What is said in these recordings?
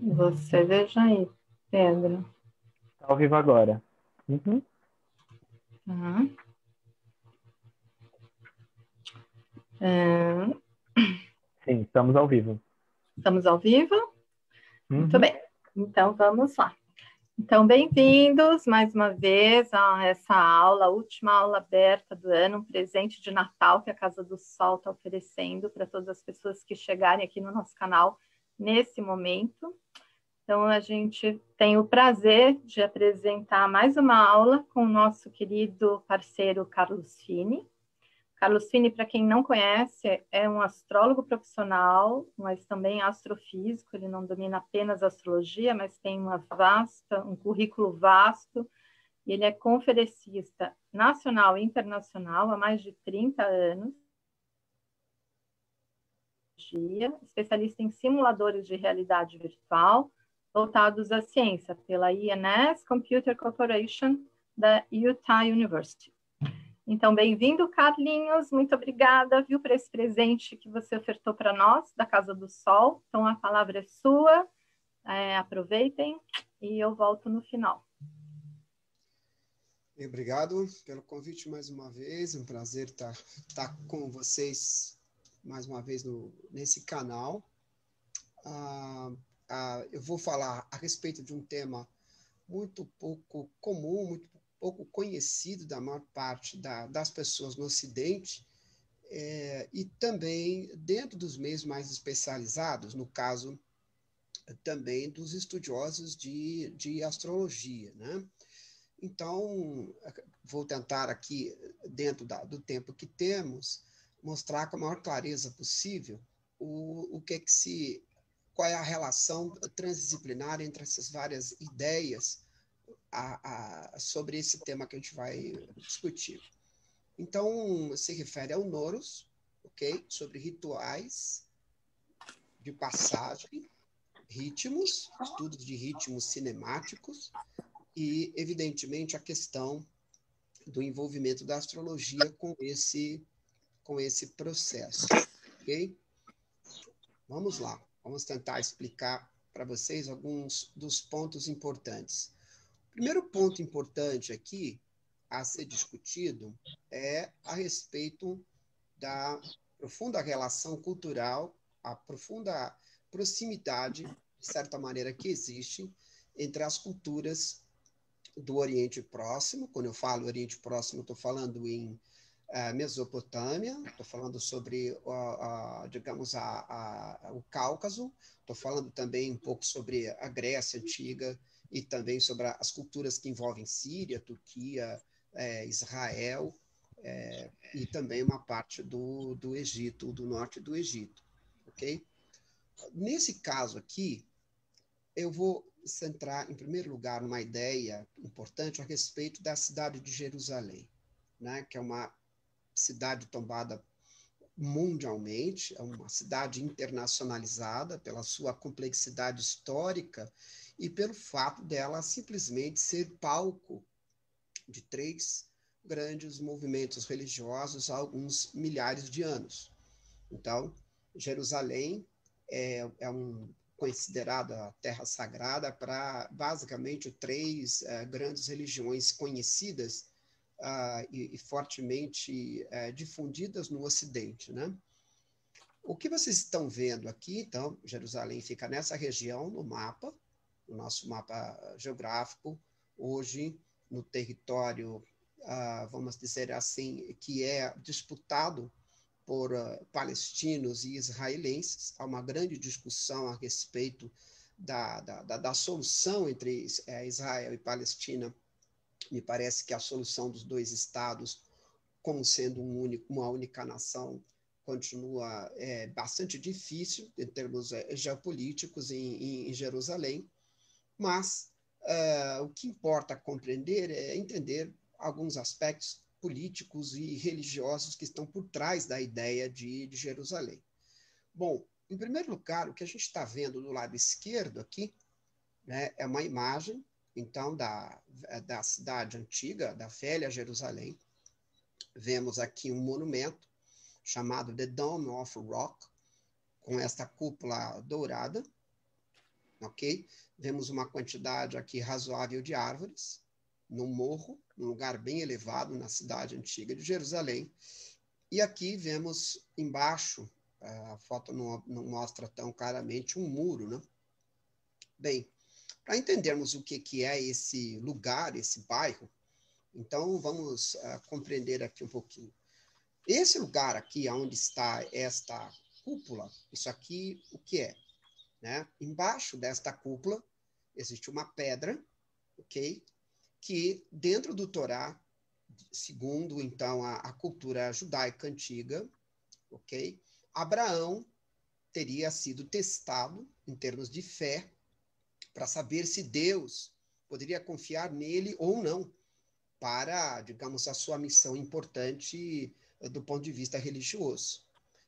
Você veja aí, Pedro. Tá ao vivo agora. Uhum. Tá. É, Sim, estamos ao vivo. estamos ao vivo? Muito Uhum. bem. Então, vamos lá. Então, bem-vindos mais uma vez a essa aula, a última aula aberta do ano, um presente de Natal que a Casa do Sol está oferecendo para todas as pessoas que chegarem aqui no nosso canal nesse momento. Então, a gente tem o prazer de apresentar mais uma aula com o nosso querido parceiro Carlos Fini. Carlos Fini, para quem não conhece, é um astrólogo profissional, mas também astrofísico. Ele não domina apenas astrologia, mas tem um currículo vasto. E ele é conferencista nacional e internacional há mais de 30 anos, especialista em simuladores de realidade virtual voltados à ciência pela INS Computer Corporation da Utah University. Então, bem-vindo, Carlinhos. Muito obrigada, viu, por esse presente que você ofertou para nós, da Casa do Sol. Então, a palavra é sua. Aproveitem e eu volto no final. Obrigado pelo convite mais uma vez. Um prazer estar com vocês mais uma vez nesse canal. Eu vou falar a respeito de um tema muito pouco comum, muito pouco conhecido da maior parte das pessoas no Ocidente, e também dentro dos meios mais especializados, no caso também dos estudiosos de astrologia, né? Então, vou tentar aqui, dentro do tempo que temos, mostrar com a maior clareza possível qual é a relação transdisciplinar entre essas várias ideias sobre esse tema que a gente vai discutir. Então, se refere ao Noros, ok? Sobre rituais de passagem, ritmos, estudos de ritmos cinemáticos e, evidentemente, a questão do envolvimento da astrologia com esse processo, ok? Vamos lá, vamos tentar explicar para vocês alguns dos pontos importantes. O primeiro ponto importante aqui a ser discutido é a respeito da profunda relação cultural, a profunda proximidade, de certa maneira, que existe entre as culturas do Oriente Próximo. Quando eu falo Oriente Próximo, estou falando em Mesopotâmia, estou falando sobre, digamos, o Cáucaso, estou falando também um pouco sobre a Grécia Antiga e também sobre as culturas que envolvem Síria, Turquia, Israel, e também uma parte do Egito, do norte do Egito, ok? Nesse caso aqui, eu vou centrar, em primeiro lugar, numa ideia importante a respeito da cidade de Jerusalém, né, que é uma cidade tombada mundialmente, é uma cidade internacionalizada pela sua complexidade histórica e pelo fato dela simplesmente ser palco de 3 grandes movimentos religiosos há alguns milhares de anos. Então, Jerusalém considerada a terra sagrada para basicamente 3 grandes religiões conhecidas e fortemente difundidas no Ocidente, né? O que vocês estão vendo aqui, então, Jerusalém fica nessa região no mapa, no nosso mapa geográfico, hoje no território, vamos dizer assim, que é disputado por palestinos e israelenses. Há uma grande discussão a respeito da solução entre Israel e Palestina. Me parece que a solução dos 2 estados, como sendo uma única nação, continua bastante difícil em termos geopolíticos em Jerusalém, mas o que importa compreender é entender alguns aspectos políticos e religiosos que estão por trás da ideia de Jerusalém. Bom, em primeiro lugar, o que a gente está vendo do lado esquerdo aqui, né, é uma imagem, então, da cidade antiga, da velha Jerusalém. Vemos aqui um monumento chamado The Dome of Rock, com esta cúpula dourada. ok? Vemos uma quantidade aqui razoável de árvores, num morro, num lugar bem elevado na cidade antiga de Jerusalém. E aqui vemos embaixo, a foto não mostra tão claramente, um muro, né? Bem, para entendermos o que é esse lugar, esse bairro, então vamos compreender aqui um pouquinho. Esse lugar aqui, onde está esta cúpula, isso aqui, o que é? Né? Embaixo desta cúpula existe uma pedra, ok? Que dentro do Torá, segundo então a cultura judaica antiga, ok? Abraão teria sido testado em termos de fé para saber se Deus poderia confiar nele ou não para, digamos, a sua missão importante do ponto de vista religioso.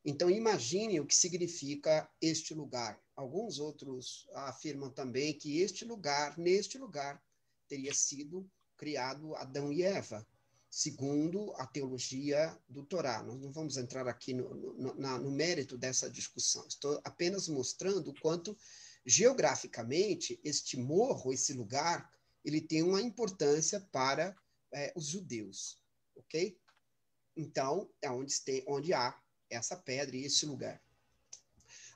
Então, imagine o que significa este lugar. Alguns outros afirmam também que neste lugar, teria sido criado Adão e Eva, segundo a teologia do Torá. Nós não vamos entrar aqui no mérito dessa discussão. Estou apenas mostrando o quanto, geograficamente, este morro, esse lugar, ele tem uma importância para os judeus, ok? Então, é onde há essa pedra e esse lugar.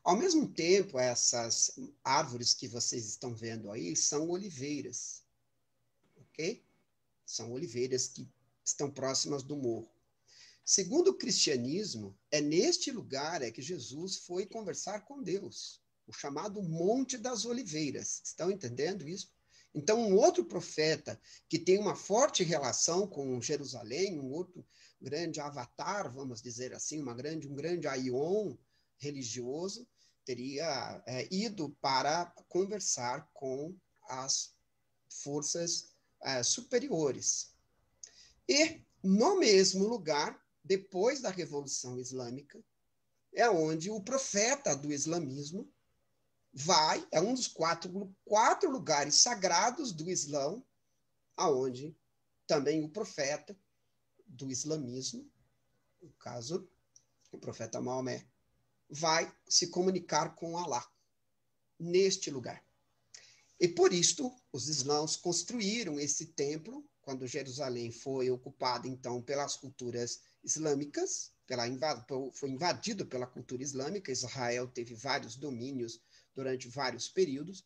Ao mesmo tempo, essas árvores que vocês estão vendo aí são oliveiras, ok? São oliveiras que estão próximas do morro. Segundo o cristianismo, é neste lugar que Jesus foi conversar com Deus, o chamado Monte das Oliveiras. Estão entendendo isso? Então, um outro profeta que tem uma forte relação com Jerusalém, um outro grande avatar, vamos dizer assim, um grande aion religioso, teria ido para conversar com as forças superiores. E, no mesmo lugar, depois da Revolução Islâmica, é onde o profeta do islamismo é um dos quatro lugares sagrados do Islã, aonde também o profeta do islamismo, no caso, o profeta Maomé, vai se comunicar com Alá, neste lugar. E por isto, os islãos construíram esse templo, quando Jerusalém foi ocupada, então, pelas culturas islâmicas, foi invadido pela cultura islâmica, Israel teve vários domínios durante vários períodos,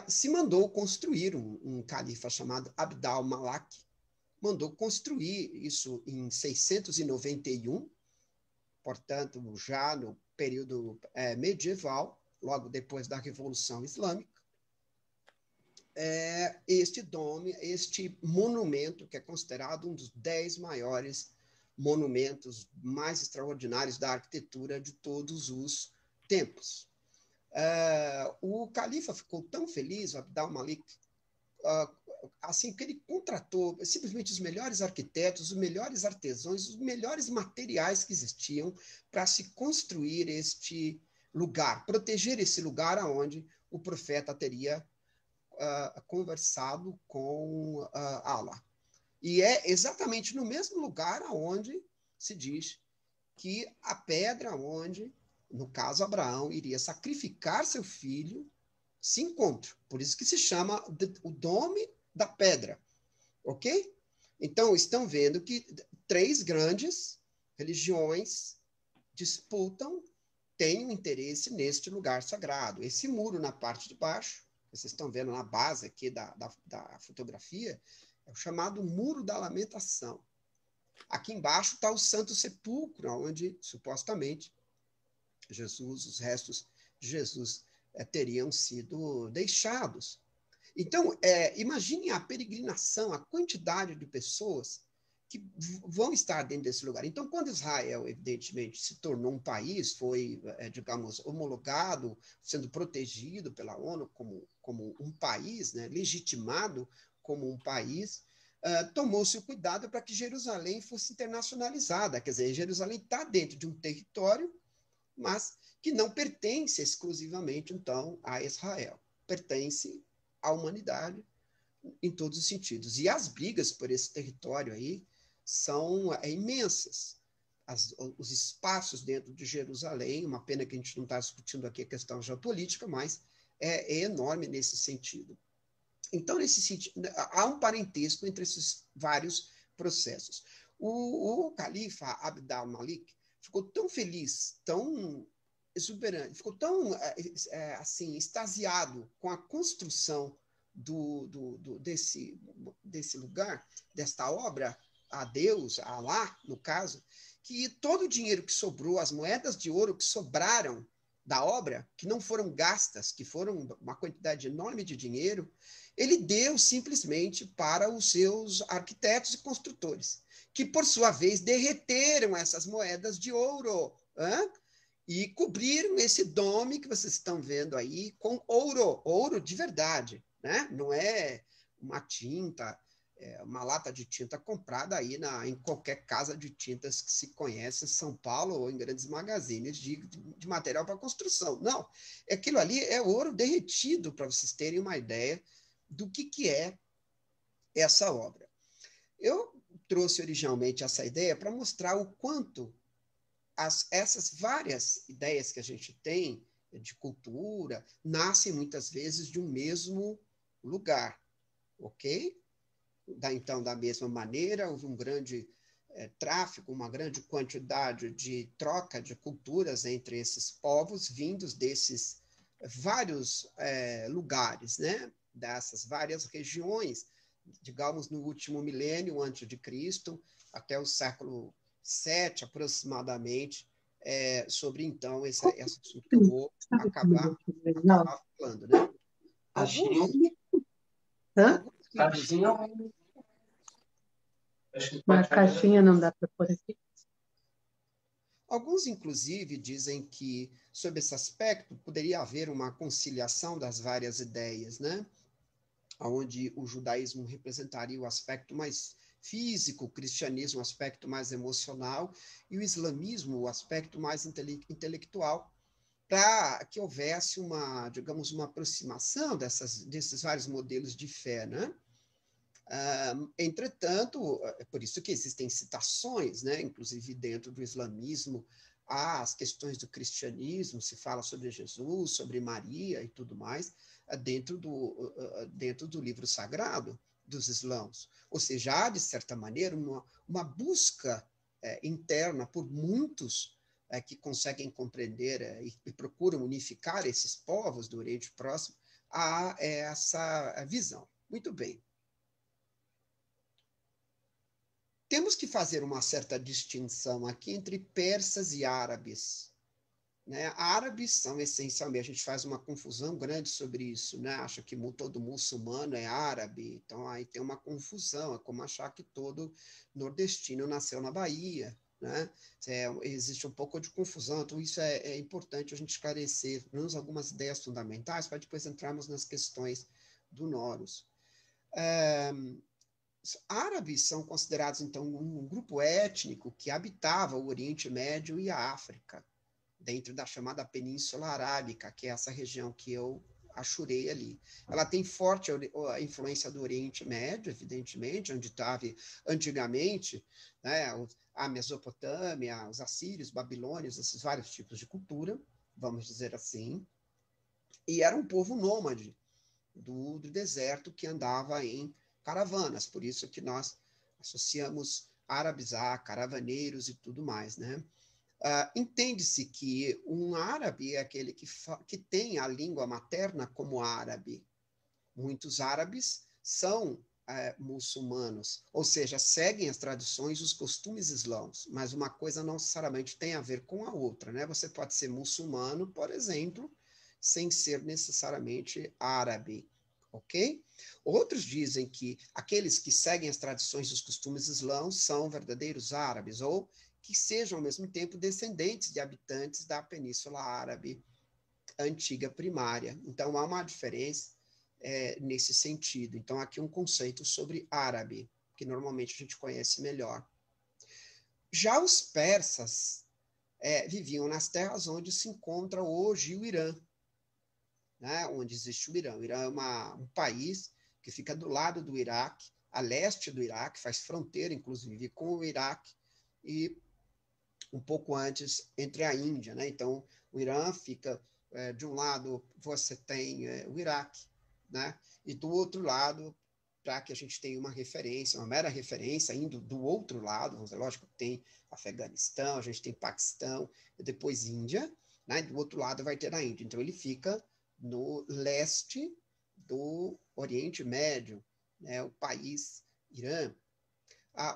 se mandou construir um califa chamado Abd al-Malak, mandou construir isso em 691, portanto, já no período medieval, logo depois da Revolução Islâmica, este monumento, que é considerado um dos 10 maiores monumentos mais extraordinários da arquitetura de todos os tempos. O califa ficou tão feliz, Abd al-Malik, assim que ele contratou simplesmente os melhores arquitetos, os melhores artesãos, os melhores materiais que existiam para se construir este lugar, proteger esse lugar aonde o profeta teria conversado com Allah. E é exatamente no mesmo lugar aonde se diz que a pedra onde, no caso, Abraão iria sacrificar seu filho se encontra. Por isso que se chama o Dome da Pedra. Ok? Então, estão vendo que 3 grandes religiões disputam, têm um interesse neste lugar sagrado. Esse muro na parte de baixo, vocês estão vendo na base aqui da fotografia, é o chamado Muro da Lamentação. Aqui embaixo está o Santo Sepulcro, onde, supostamente, os restos de Jesus teriam sido deixados. Então, imaginem a peregrinação, a quantidade de pessoas que vão estar dentro desse lugar. Então, quando Israel, evidentemente, se tornou um país, foi, digamos, homologado, sendo protegido pela ONU como um país, né, legitimado como um país, tomou-se o cuidado para que Jerusalém fosse internacionalizada. Quer dizer, Jerusalém está dentro de um território, mas que não pertence exclusivamente, então, a Israel. Pertence à humanidade em todos os sentidos. E as brigas por esse território aí são imensas. Os espaços dentro de Jerusalém, uma pena que a gente não está discutindo aqui a questão geopolítica, mas é enorme nesse sentido. Então, nesse sentido, há um parentesco entre esses vários processos. O califa Abd al-Malik ficou tão feliz, tão exuberante, ficou tão assim, extasiado com a construção desse lugar, desta obra, a Deus, a Alá, no caso, que todo o dinheiro que sobrou, as moedas de ouro que sobraram da obra, que não foram gastas, que foram uma quantidade enorme de dinheiro, ele deu simplesmente para os seus arquitetos e construtores, que, por sua vez, derreteram essas moedas de ouro, e cobriram esse dome que vocês estão vendo aí com ouro de verdade, né? Não é uma tinta, uma lata de tinta comprada aí em qualquer casa de tintas que se conhece em São Paulo ou em grandes magazines de material para construção. Não, aquilo ali é ouro derretido, para vocês terem uma ideia do que é essa obra. Eu trouxe originalmente essa ideia para mostrar o quanto essas várias ideias que a gente tem de cultura nascem muitas vezes de um mesmo lugar, ok? Então, da mesma maneira, houve um grande tráfego, uma grande quantidade de troca de culturas entre esses povos vindos desses vários lugares, né? Dessas várias regiões, digamos, no último milênio antes de Cristo, até o século VII, aproximadamente, sobre, então, esse assunto que eu vou acabar falando, né? Alguns Uma caixinha não dá para pôr aqui. Alguns, inclusive, dizem que, sob esse aspecto, poderia haver uma conciliação das várias ideias, né? Onde o judaísmo representaria o aspecto mais físico, o cristianismo o aspecto mais emocional e o islamismo o aspecto mais intelectual, para que houvesse digamos, uma aproximação desses vários modelos de fé, né? Entretanto, é por isso que existem citações, né, inclusive dentro do islamismo, às questões do cristianismo, se fala sobre Jesus, sobre Maria e tudo mais, dentro do livro sagrado dos islãos. Ou seja, há, de certa maneira, uma busca interna por muitos que conseguem compreender e procuram unificar esses povos do Oriente Próximo a essa visão. Muito bem. Temos que fazer uma certa distinção aqui entre persas e árabes, né? Árabes são essencialmente, a gente faz uma confusão grande sobre isso, né? Acha que todo muçulmano é árabe, então aí tem uma confusão, é como achar que todo nordestino nasceu na Bahia, né? Existe um pouco de confusão, então isso é importante a gente esclarecer, pelo menos algumas ideias fundamentais, para depois entrarmos nas questões do Noros. Árabes são considerados, então, um grupo étnico que habitava o Oriente Médio e a África, dentro da chamada Península Arábica, que é essa região que eu achurei ali. Ela tem forte influência do Oriente Médio, evidentemente, onde estava antigamente, né, a Mesopotâmia, os assírios, babilônios, esses vários tipos de cultura, vamos dizer assim, e era um povo nômade do deserto que andava em caravanas, por isso que nós associamos árabes a caravaneiros e tudo mais, né? Entende-se que um árabe é aquele que tem a língua materna como árabe. Muitos árabes são muçulmanos, ou seja, seguem as tradições, os costumes islãos, mas uma coisa não necessariamente tem a ver com a outra, né? Você pode ser muçulmano, por exemplo, sem ser necessariamente árabe. Ok? Outros dizem que aqueles que seguem as tradições e os costumes islãos são verdadeiros árabes, ou que sejam, ao mesmo tempo, descendentes de habitantes da Península Árabe antiga primária. Então, há uma diferença nesse sentido. Então, aqui um conceito sobre árabe, que normalmente a gente conhece melhor. Já os persas viviam nas terras onde se encontra hoje o Irã, né, onde existe o Irã. O Irã é um país que fica do lado do Iraque, a leste do Iraque, faz fronteira, inclusive, com o Iraque, e um pouco antes entre a Índia, né? Então, o Irã fica De um lado, você tem o Iraque, né? E do outro lado, para que a gente tenha uma referência, uma mera referência, indo do outro lado, vamos dizer, lógico, tem Afeganistão, a gente tem Paquistão, e depois Índia, né? E do outro lado vai ter a Índia. Então, ele fica no leste do Oriente Médio, né? O país Irã,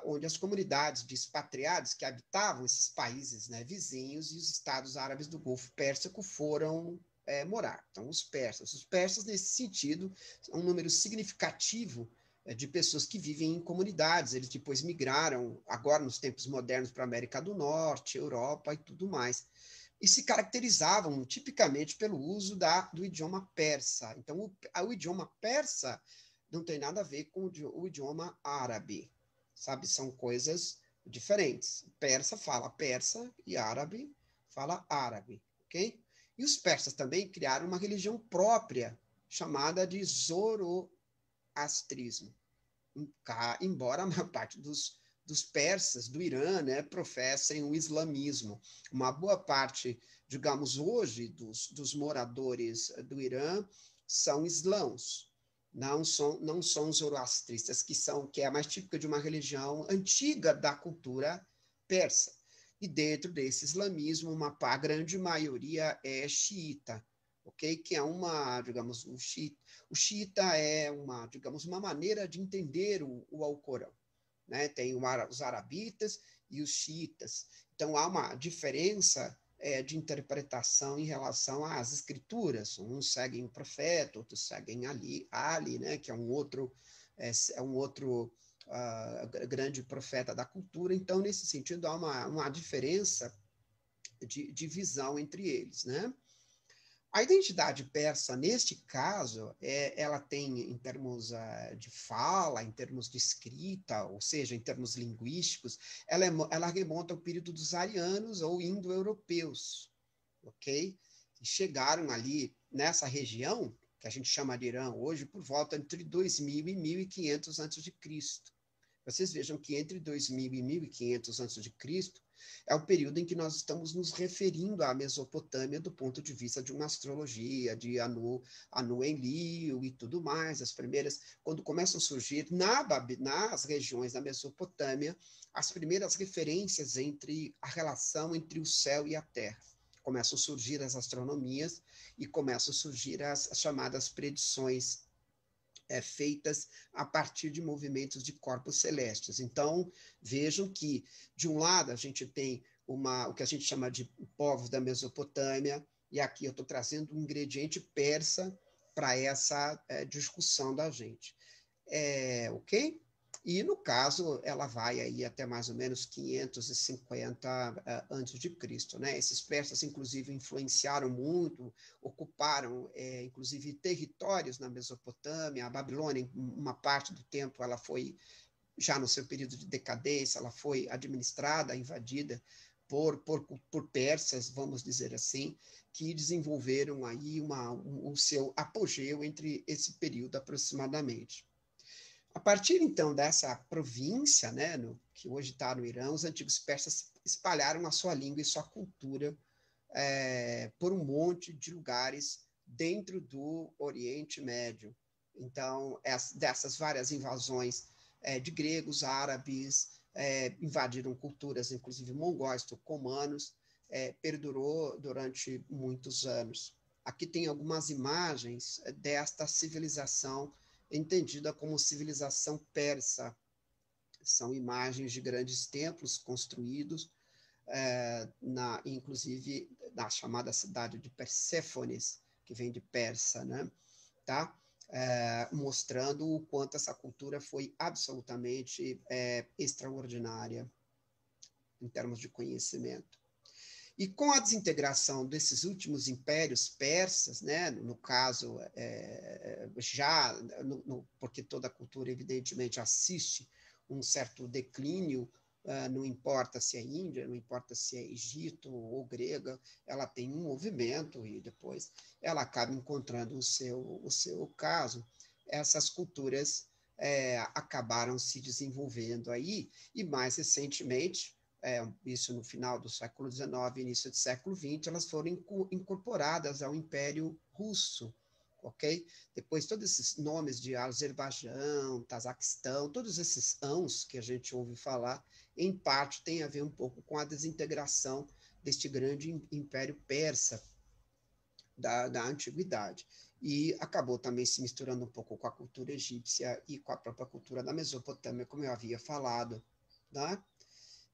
onde as comunidades de expatriados que habitavam esses países, né, vizinhos e os estados árabes do Golfo Pérsico foram morar. Então, os persas, nesse sentido, são um número significativo de pessoas que vivem em comunidades. Eles depois migraram, agora nos tempos modernos, para a América do Norte, Europa e tudo mais. E se caracterizavam tipicamente pelo uso do idioma persa. Então, o idioma persa não tem nada a ver com o idioma árabe, sabe? São coisas diferentes. Persa fala persa e árabe fala árabe, ok? E os persas também criaram uma religião própria, chamada de zoroastrismo. Embora a maior parte dos persas do Irã, né, professem o islamismo. Uma boa parte, digamos, hoje, dos moradores do são islãos. Não são zoroastristas, que é a mais típica de uma religião antiga da cultura persa. E dentro desse islamismo, a grande maioria é xiita, ok? Que é digamos, o xiita é digamos, uma maneira de entender o Alcorão, né? Tem os arabitas e os xiitas. Então, há uma diferença de interpretação em relação às escrituras. Uns seguem o profeta, outros seguem Ali, né? Que é um outro grande profeta da cultura. Então, nesse sentido, há uma diferença de visão entre eles, né? A identidade persa, neste caso, ela tem, em termos de fala, em termos de escrita, ou seja, em termos linguísticos, ela remonta ao período dos arianos ou indo-europeus, ok? Que chegaram ali nessa região, que a gente chama de Irã hoje, por volta entre 2000 e 1500 a.C. Vocês vejam que entre 2000 e 1500 a.C., é o período em que nós estamos nos referindo à Mesopotâmia do ponto de vista de uma astrologia, de Anu Enlil e tudo mais. As primeiras, quando começam a surgir nas regiões da Mesopotâmia, as primeiras referências entre a relação entre o céu e a terra. Começam a surgir as astronomias e começam a surgir as chamadas predições feitas a partir de movimentos de corpos celestes. Então, vejam que, de um lado, a gente tem o que a gente chama de povos da Mesopotâmia, e aqui eu estou trazendo um ingrediente persa para essa discussão da gente. Ok? E, no caso, ela vai aí até mais ou menos 550 antes de Cristo, né? Esses persas, inclusive, influenciaram muito, ocuparam, inclusive, territórios na Mesopotâmia. A Babilônia, uma parte do tempo, ela foi, já no seu período de decadência, ela foi administrada, invadida por persas, vamos dizer assim, que desenvolveram aí o seu apogeu entre esse período aproximadamente. A partir, então, dessa província, né, que hoje está no Irã, os antigos persas espalharam a sua língua e sua cultura por um monte de lugares dentro do Oriente Médio. Então, dessas várias invasões de gregos, árabes, invadiram culturas, inclusive mongóis, turcomanos, perdurou durante muitos anos. Aqui tem algumas imagens desta civilização entendida como civilização persa. São imagens de grandes templos construídos, inclusive na chamada cidade de Perséfones, que vem de persa, né? Tá? Mostrando o quanto essa cultura foi absolutamente extraordinária em termos de conhecimento. E com a desintegração desses últimos impérios persas, né, no caso, porque toda a cultura, evidentemente, assiste um certo declínio, não importa se é Índia, não importa se é Egito ou grega, ela tem um movimento e depois ela acaba encontrando o seu caso. Essas culturas acabaram se desenvolvendo aí, e mais recentemente, isso no final do século XIX, início do século XX, elas foram incorporadas ao Império Russo, ok? Depois, todos esses nomes de Azerbaijão, Tazaquistão, todos esses ãos que a gente ouve falar, em parte tem a ver um pouco com a desintegração deste grande Império Persa da Antiguidade. E acabou também se misturando um pouco com a cultura egípcia e com a própria cultura da Mesopotâmia, como eu havia falado, né?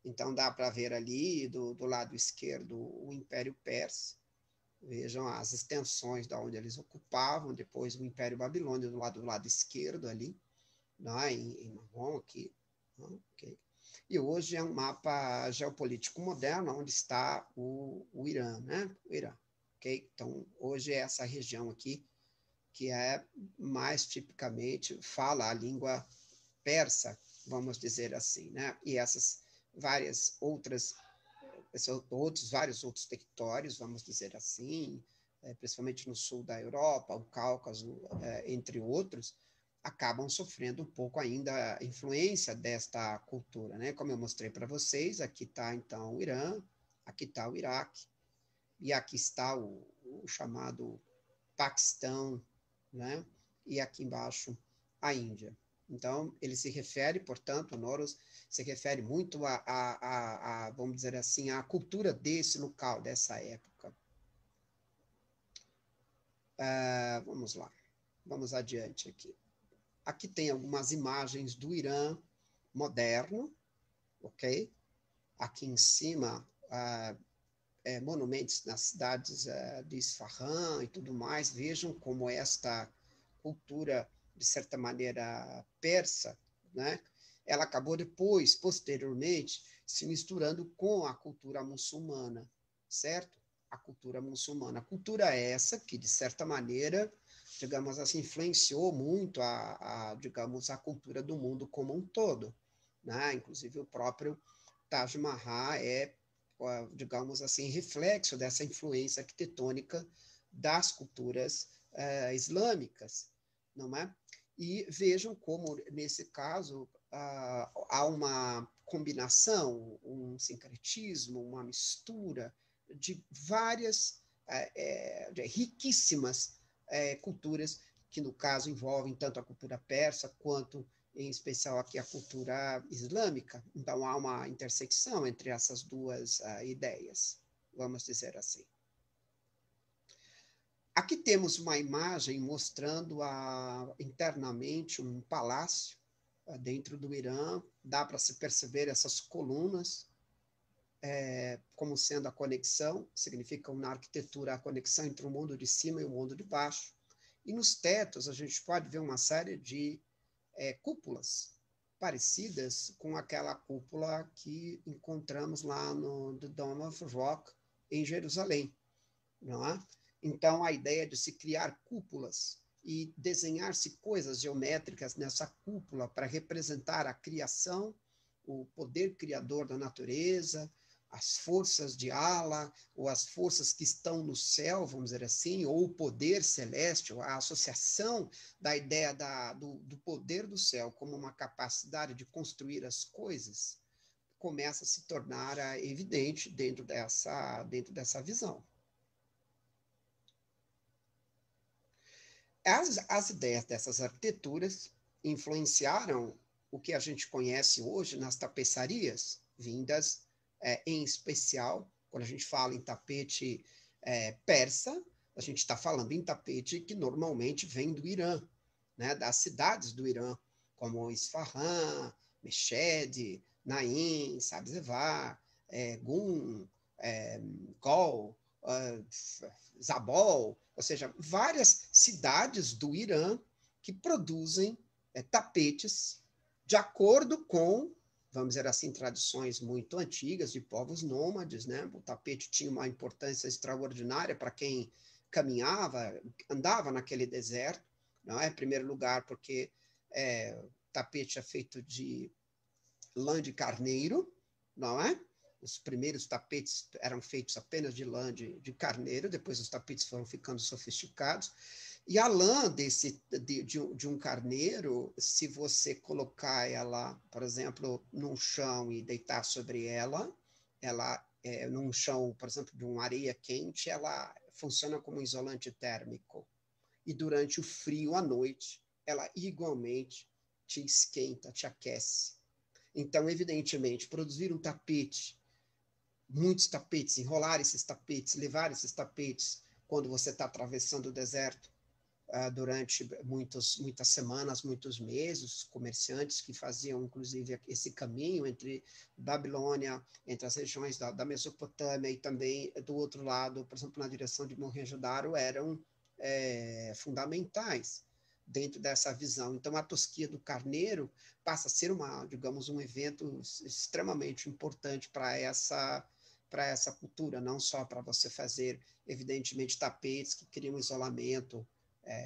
Então, dá para ver ali, do lado esquerdo, o Império Persa. Vejam as extensões de onde eles ocupavam, depois o Império Babilônio, do lado esquerdo ali, né, em marrom aqui. Okay. E hoje é um mapa geopolítico moderno, onde está o Irã, né? O Irã. Okay? Então, hoje é essa região aqui, que é mais tipicamente, fala a língua persa, vamos dizer assim, né? E essas vários outros territórios, vamos dizer assim, principalmente no sul da Europa, o Cáucaso, entre outros, acabam sofrendo um pouco ainda a influência desta cultura, né? Como eu mostrei para vocês, aqui está então o Irã, aqui está o Iraque, e aqui está o chamado Paquistão, né? E aqui embaixo a Índia. Então, ele se refere, portanto, Noros se refere muito vamos dizer assim, à cultura desse local, dessa época. Vamos lá, vamos adiante aqui. Aqui tem algumas imagens do Irã moderno, ok? Aqui em cima, monumentos nas cidades de Isfahan e tudo mais. Vejam como esta cultura, de certa maneira, persa, né? Ela acabou depois, posteriormente, se misturando com a cultura muçulmana, certo? A cultura muçulmana. A cultura essa que, de certa maneira, digamos assim, influenciou muito digamos, a cultura do mundo como um todo, né? Inclusive o próprio Taj Mahal digamos assim, reflexo dessa influência arquitetônica das culturas islâmicas, não é? E vejam como, nesse caso, há uma combinação, um sincretismo, uma mistura de várias riquíssimas culturas que, no caso, envolvem tanto a cultura persa quanto, em especial, aqui a cultura islâmica. Então, há uma intersecção entre essas duas ideias, vamos dizer assim. Aqui temos uma imagem mostrando internamente um palácio dentro do Irã. Dá para se perceber essas colunas como sendo a conexão, significam na arquitetura a conexão entre o mundo de cima e o mundo de baixo. E nos tetos a gente pode ver uma série de cúpulas parecidas com aquela cúpula que encontramos lá no The Dome of Rock, em Jerusalém, não é? Então, a ideia de se criar cúpulas e desenhar-se coisas geométricas nessa cúpula para representar a criação, o poder criador da natureza, as forças de Allah, ou as forças que estão no céu, vamos dizer assim, ou o poder celeste, a associação da ideia do poder do céu como uma capacidade de construir as coisas, começa a se tornar evidente dentro dessa visão. As ideias dessas arquiteturas influenciaram o que a gente conhece hoje nas tapeçarias, vindas, em especial, quando a gente fala em tapete persa, a gente está falando em tapete que normalmente vem do Irã, né, das cidades do Irã, como Isfahan, Meshed, Naim, Sabzevar, Gun, Gol, Zabol, ou seja, várias cidades do Irã que produzem tapetes de acordo com, vamos dizer assim, tradições muito antigas de povos nômades, né? O tapete tinha uma importância extraordinária para quem caminhava, andava naquele deserto, não é? Em primeiro lugar, porque o tapete é feito de lã de carneiro, não é? Os primeiros tapetes eram feitos apenas de lã de carneiro, depois os tapetes foram ficando sofisticados. E a lã de um carneiro, se você colocar ela, por exemplo, num chão e deitar sobre ela num chão, por exemplo, de uma areia quente, ela funciona como um isolante térmico. E durante o frio à noite, ela igualmente te esquenta, te aquece. Então, evidentemente, produzir um tapete, muitos tapetes, enrolar esses tapetes, levar esses tapetes quando você está atravessando o deserto, durante muitas semanas, muitos meses, comerciantes que faziam, inclusive, esse caminho entre Babilônia, entre as regiões da Mesopotâmia e também do outro lado, por exemplo, na direção de Mohenjo-Daro, eram fundamentais dentro dessa visão. Então, a tosquia do carneiro passa a ser digamos, um evento extremamente importante para essa cultura, não só para você fazer, evidentemente, tapetes que criam isolamento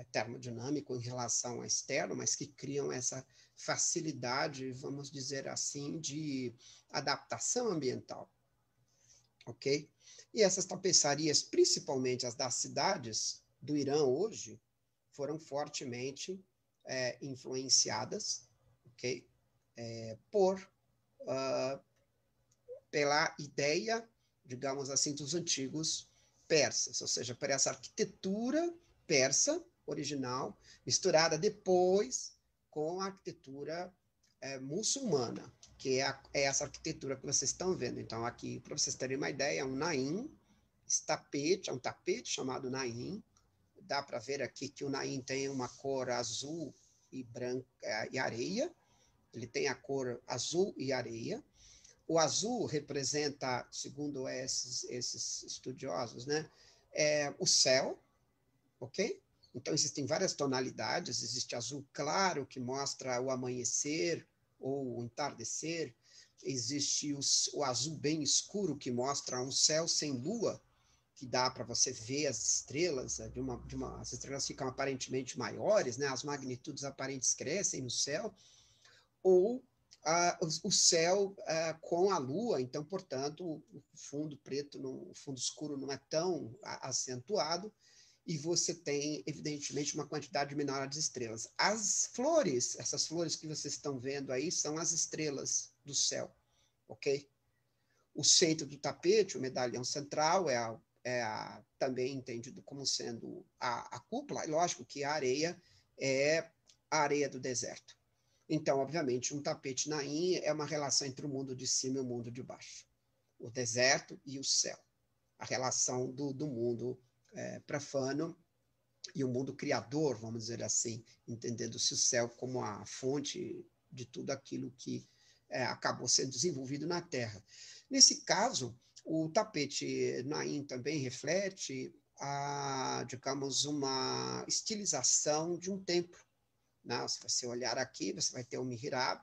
termodinâmico em relação ao externo, mas que criam essa facilidade, vamos dizer assim, de adaptação ambiental. Ok? E essas tapeçarias, principalmente as das cidades do Irã hoje, foram fortemente influenciadas, ok? Pela ideia, digamos assim, dos antigos persas, ou seja, por essa arquitetura persa original, misturada depois com a arquitetura muçulmana, que é essa arquitetura que vocês estão vendo. Então, aqui, para vocês terem uma ideia, é um naim, é um tapete chamado naim. Dá para ver aqui que o naim tem uma cor azul e branca e areia. Ele tem a cor azul e areia. O azul representa, segundo esses estudiosos, né, o céu, ok? Então, existem várias tonalidades. Existe azul claro, que mostra o amanhecer ou o entardecer. Existe o azul bem escuro, que mostra um céu sem lua, que dá para você ver as estrelas. As estrelas ficam aparentemente maiores, né? As magnitudes aparentes crescem no céu. Ou o céu com a lua, então, portanto, o fundo preto, o fundo escuro não é tão acentuado, e você tem, evidentemente, uma quantidade menor de estrelas. As flores, essas flores que vocês estão vendo aí, são as estrelas do céu, ok? O centro do tapete, o medalhão central, também entendido como sendo a cúpula. Lógico que a areia é a areia do deserto. Então, obviamente, um tapete naim é uma relação entre o mundo de cima e o mundo de baixo. O deserto e o céu. A relação do mundo profano e o mundo criador, vamos dizer assim, entendendo-se o céu como a fonte de tudo aquilo que acabou sendo desenvolvido na Terra. Nesse caso, o tapete naim também reflete, digamos, uma estilização de um templo. Não, se você olhar aqui, você vai ter um mihrab,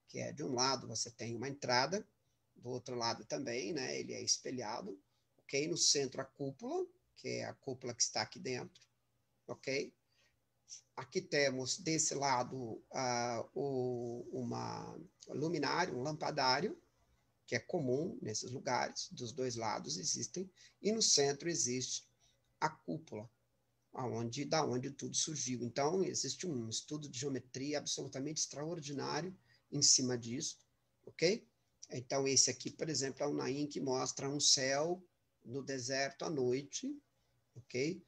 que é de um lado você tem uma entrada, do outro lado também, né, ele é espelhado, ok? No centro a cúpula, que é a cúpula que está aqui dentro, ok? Aqui temos desse lado uma luminária, um lampadário, que é comum nesses lugares, dos dois lados existem, e no centro existe a cúpula, da onde tudo surgiu. Então, existe um estudo de geometria absolutamente extraordinário em cima disso, ok? Então, esse aqui, por exemplo, é um naim que mostra um céu no deserto à noite, ok?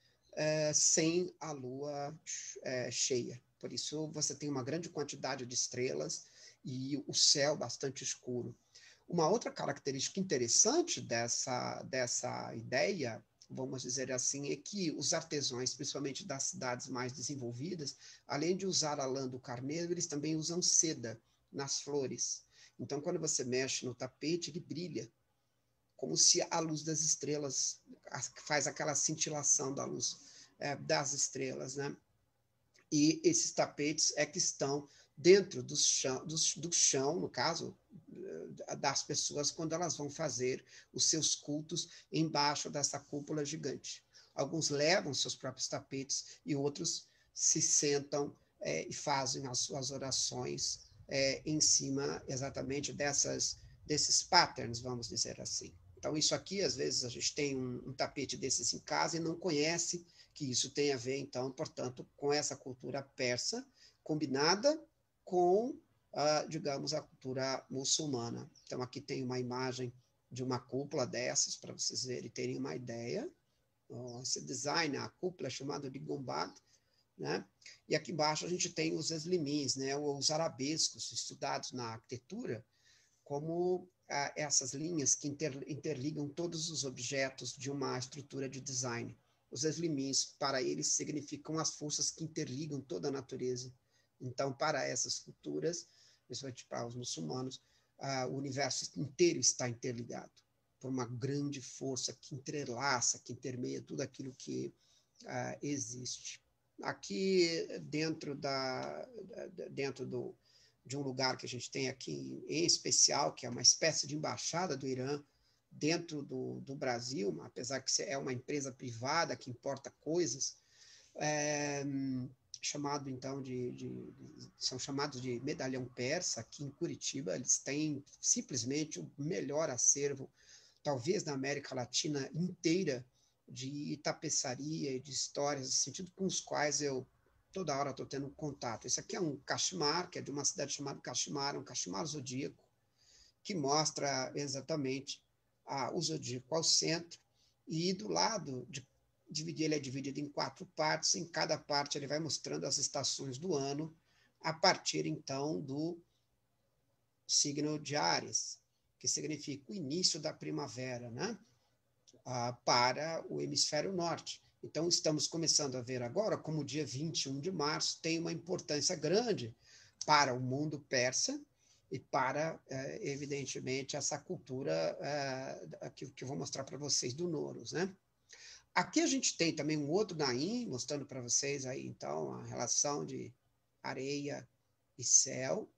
Sem a lua cheia. Por isso, você tem uma grande quantidade de estrelas e o céu bastante escuro. Uma outra característica interessante dessa ideia, vamos dizer assim, é que os artesãos, principalmente das cidades mais desenvolvidas, além de usar a lã do carneiro, eles também usam seda nas flores. Então, quando você mexe no tapete, ele brilha, como se a luz das estrelas faz aquela cintilação da luz das estrelas, né? E esses tapetes que estão dentro do chão, no caso, das pessoas, quando elas vão fazer os seus cultos embaixo dessa cúpula gigante. Alguns levam seus próprios tapetes e outros se sentam e fazem as suas orações em cima exatamente desses patterns, vamos dizer assim. Então, isso aqui, às vezes, a gente tem um tapete desses em casa e não conhece que isso tem a ver, então, portanto, com essa cultura persa, combinada com, digamos, a cultura muçulmana. Então, aqui tem uma imagem de uma cúpula dessas, para vocês verem, terem uma ideia. Esse design, a cúpula é chamada de gumbad, né? E aqui embaixo a gente tem os eslimins, né? Os arabescos, estudados na arquitetura, como essas linhas que interligam todos os objetos de uma estrutura de design. Os eslimins, para eles, significam as forças que interligam toda a natureza. Então, para essas culturas, principalmente para os muçulmanos, o universo inteiro está interligado por uma grande força que entrelaça, que intermeia tudo aquilo que existe. Aqui, dentro de um lugar que a gente tem aqui em especial, que é uma espécie de embaixada do Irã dentro do Brasil, apesar que é uma empresa privada que importa coisas, chamado então são chamados de medalhão persa. Aqui em Curitiba eles têm simplesmente o melhor acervo, talvez na América Latina inteira, de tapeçaria e de histórias, no sentido com os quais eu toda hora estou tendo contato. Esse aqui é um cachimar, que é de uma cidade chamada Cachimar, um cachimar zodíaco, que mostra exatamente o zodíaco ao centro, e do lado, ele é dividido em 4 partes, em cada parte ele vai mostrando as estações do ano, a partir, então, do signo de Áries, que significa o início da primavera, né? Para o hemisfério norte. Então, estamos começando a ver agora como o dia 21 de março tem uma importância grande para o mundo persa e para, evidentemente, essa cultura que eu vou mostrar para vocês do Nowruz, né? Aqui a gente tem também um outro Naim, mostrando para vocês aí, então, a relação de areia e céu.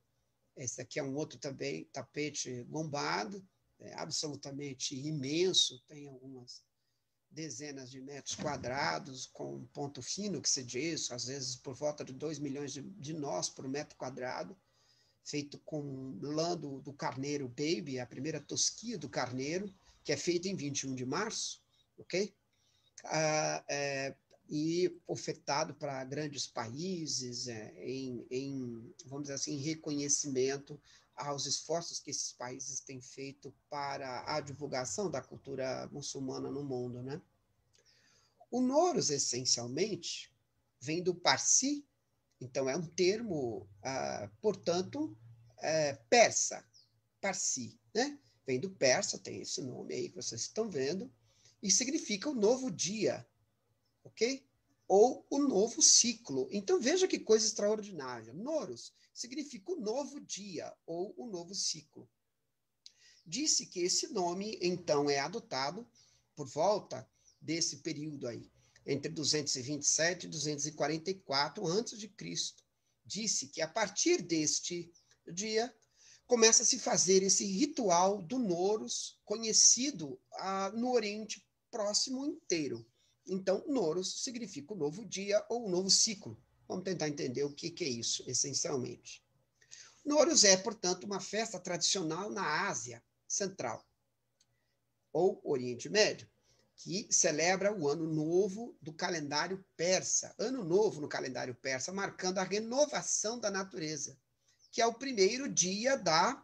Esse aqui é um outro também, tapete gombado, absolutamente imenso, tem algumas dezenas de metros quadrados, com ponto fino, que se diz, às vezes por volta de 2 milhões de nós por metro quadrado, feito com lã do carneiro baby, a primeira tosquia do carneiro, que é feita em 21 de março, ok? E ofertado para grandes países, vamos dizer assim, em reconhecimento aos esforços que esses países têm feito para a divulgação da cultura muçulmana no mundo, né? O Nowruz, essencialmente, vem do Parsi, então é um termo, portanto, persa, Parsi, né? Vem do persa, tem esse nome aí que vocês estão vendo, e significa o novo dia, ok? Ou o novo ciclo. Então, veja que coisa extraordinária. Nowruz significa o novo dia, ou o novo ciclo. Disse que esse nome, então, é adotado por volta desse período aí, entre 227 e 244 a.C. Disse que, a partir deste dia, começa a se fazer esse ritual do Nowruz, conhecido no Oriente Próximo inteiro. Então, Nowruz significa o novo dia ou o novo ciclo. Vamos tentar entender o que é isso, essencialmente. Nowruz é, portanto, uma festa tradicional na Ásia Central, ou Oriente Médio, que celebra o Ano Novo do calendário persa. Ano Novo no calendário persa, marcando a renovação da natureza, que é o primeiro dia da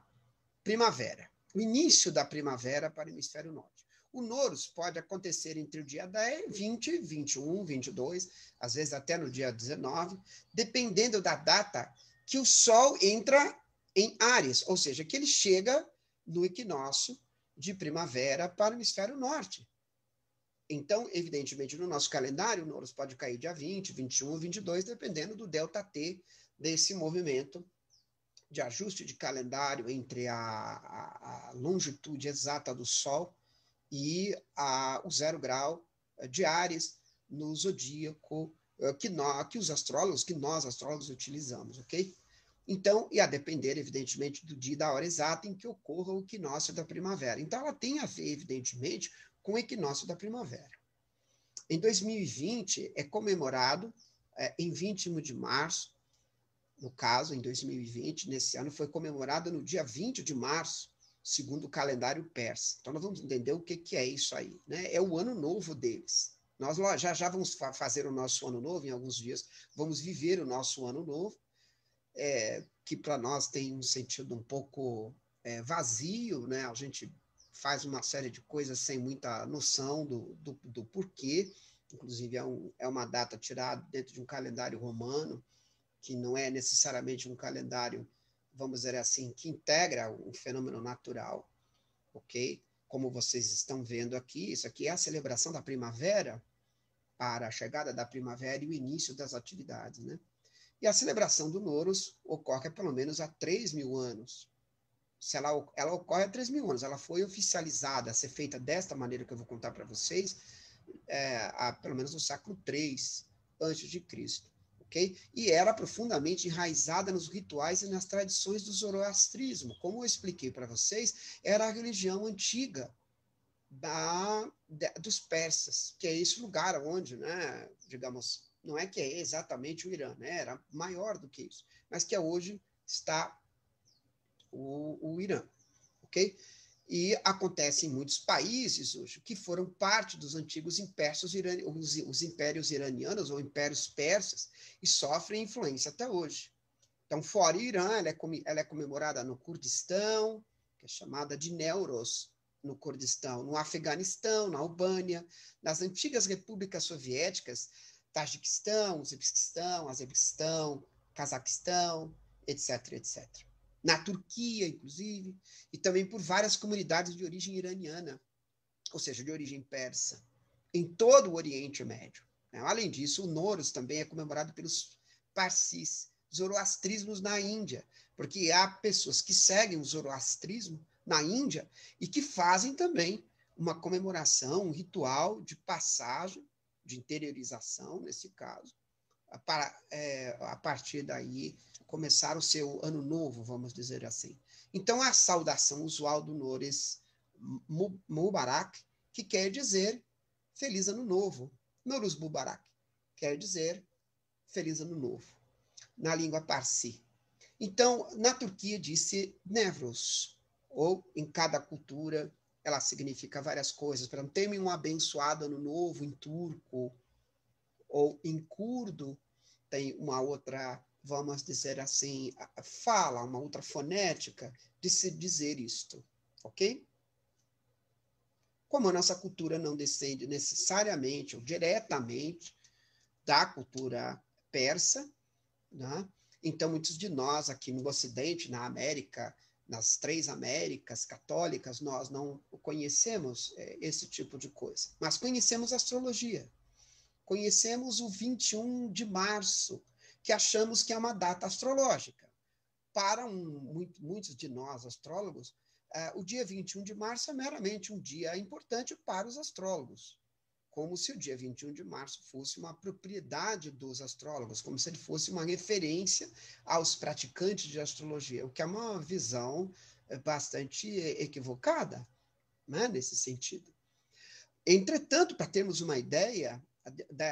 primavera, o início da primavera para o hemisfério norte. O Nowruz pode acontecer entre o dia 10, 20, 21, 22, às vezes até no dia 19, dependendo da data que o Sol entra em Áries, ou seja, que ele chega no equinócio de primavera para o hemisfério norte. Então, evidentemente, no nosso calendário, o Nowruz pode cair dia 20, 21, 22, dependendo do delta T desse movimento de ajuste de calendário entre a longitude exata do Sol e o 0 grau de Áries no zodíaco que nós astrólogos utilizamos, ok? Então, e a depender, evidentemente, do dia e da hora exata em que ocorra o equinócio da primavera. Então, ela tem a ver, evidentemente, com o equinócio da primavera. Em 2020, é comemorado, em 21 de março, no caso, em 2020, nesse ano, foi comemorado no dia 20 de março, segundo o calendário persa. Então, nós vamos entender o que é isso aí, né? É o ano novo deles. Nós já vamos fazer o nosso ano novo em alguns dias, vamos viver o nosso ano novo, que para nós tem um sentido um pouco vazio, né? A gente faz uma série de coisas sem muita noção do porquê, inclusive é uma data tirada dentro de um calendário romano, que não é necessariamente um calendário, vamos dizer assim, que integra um fenômeno natural, ok? Como vocês estão vendo aqui, isso aqui é a celebração da primavera, para a chegada da primavera e o início das atividades, né? E a celebração do Nowruz ocorre pelo menos há 3.000 anos. Se ela ocorre há 3.000 anos, ela foi oficializada a ser feita desta maneira que eu vou contar para vocês, pelo menos no século III a.C., ok? E era profundamente enraizada nos rituais e nas tradições do zoroastrismo. Como eu expliquei para vocês, era a religião antiga dos persas, que é esse lugar onde, né, digamos, não é que é exatamente o Irã, né, era maior do que isso, mas que hoje está o Irã, ok? E acontece em muitos países hoje que foram parte dos antigos impérios os impérios iranianos ou impérios persas e sofrem influência até hoje. Então, fora o Irã, ela é comemorada no Kurdistão, que é chamada de Nowruz, no Kurdistão, no Afeganistão, na Albânia, nas antigas repúblicas soviéticas, Tajiquistão, Uzbequistão, Cazaquistão, etc, etc. Na Turquia, inclusive, e também por várias comunidades de origem iraniana, ou seja, de origem persa, em todo o Oriente Médio. Além disso, o Nowruz também é comemorado pelos parsis, zoroastrismos na Índia, porque há pessoas que seguem o zoroastrismo na Índia e que fazem também uma comemoração, um ritual de passagem, de interiorização, nesse caso, para, a partir daí, começar o seu ano novo, vamos dizer assim. Então, a saudação usual do Nowruz Mubarak, que quer dizer Feliz Ano Novo. Nowruz Mubarak quer dizer Feliz Ano Novo, na língua parsi. Então, na Turquia disse Newroz, ou em cada cultura ela significa várias coisas. Por exemplo, tem um abençoado ano novo em turco, ou em curdo, tem uma outra, vamos dizer assim, fala, uma outra fonética de se dizer isto, ok? Como a nossa cultura não descende necessariamente ou diretamente da cultura persa, né? Então, muitos de nós aqui no Ocidente, na América, nas 3 Américas católicas, nós não conhecemos esse tipo de coisa. Mas conhecemos a astrologia. Conhecemos o 21 de março, que achamos que é uma data astrológica. Para muitos de nós, astrólogos, o dia 21 de março é meramente um dia importante para os astrólogos, como se o dia 21 de março fosse uma propriedade dos astrólogos, como se ele fosse uma referência aos praticantes de astrologia, o que é uma visão bastante equivocada, né, nesse sentido. Entretanto, para termos uma ideia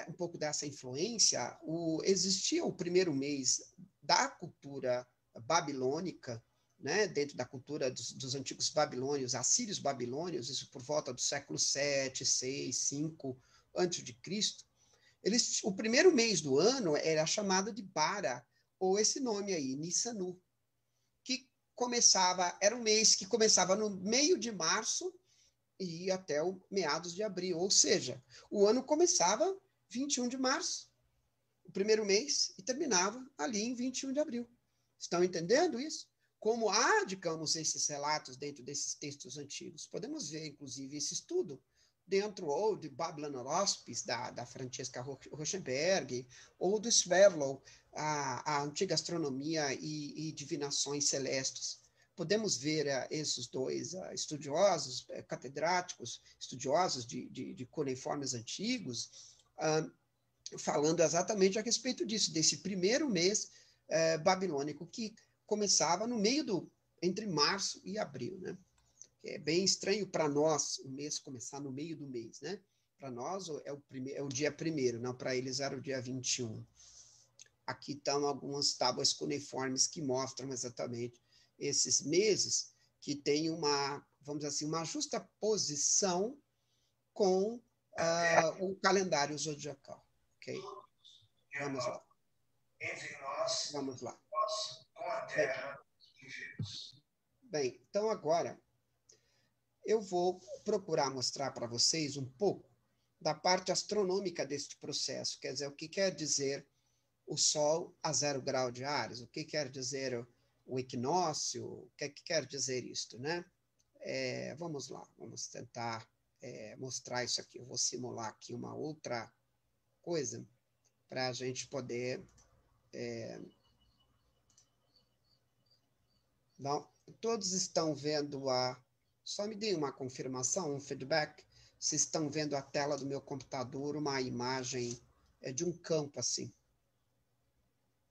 um pouco dessa influência, existia o primeiro mês da cultura babilônica, né, dentro da cultura dos antigos babilônios, assírios babilônios, isso por volta do século 7, 6, 5 antes de Cristo. O primeiro mês do ano era chamado de Bara, ou esse nome aí, Nissanu, que era um mês que começava no meio de março e ia até o meados de abril, ou seja, o ano começava 21 de março, o primeiro mês, e terminava ali em 21 de abril. Estão entendendo isso? Como há, digamos, esses relatos dentro desses textos antigos. Podemos ver, inclusive, esse estudo dentro ou de Babylon Horospes, da Francesca Rochenberg, ou do Sverlow, a antiga astronomia e divinações celestes. Podemos ver esses dois estudiosos, catedráticos, estudiosos de cuneiformes antigos, falando exatamente a respeito disso, desse primeiro mês babilônico, que começava no meio entre março e abril, né? É bem estranho para nós o mês começar no meio do mês, né? Para nós é o dia 1º, não, para eles era o dia 21. Aqui estão algumas tábuas cuneiformes que mostram exatamente esses meses que tem uma, vamos dizer assim, uma justa posição com o calendário zodiacal. Ok? Vamos lá. Vamos lá. Bem, então agora eu vou procurar mostrar para vocês um pouco da parte astronômica deste processo, quer dizer, o que quer dizer o Sol a 0 grau de Áries, o que quer dizer o equinócio, o que quer dizer isto, né? Vamos lá, vamos tentar mostrar isso aqui. Eu vou simular aqui uma outra coisa para a gente poder... Não, todos estão vendo Só me deem uma confirmação, um feedback, se estão vendo a tela do meu computador, uma imagem de um campo assim.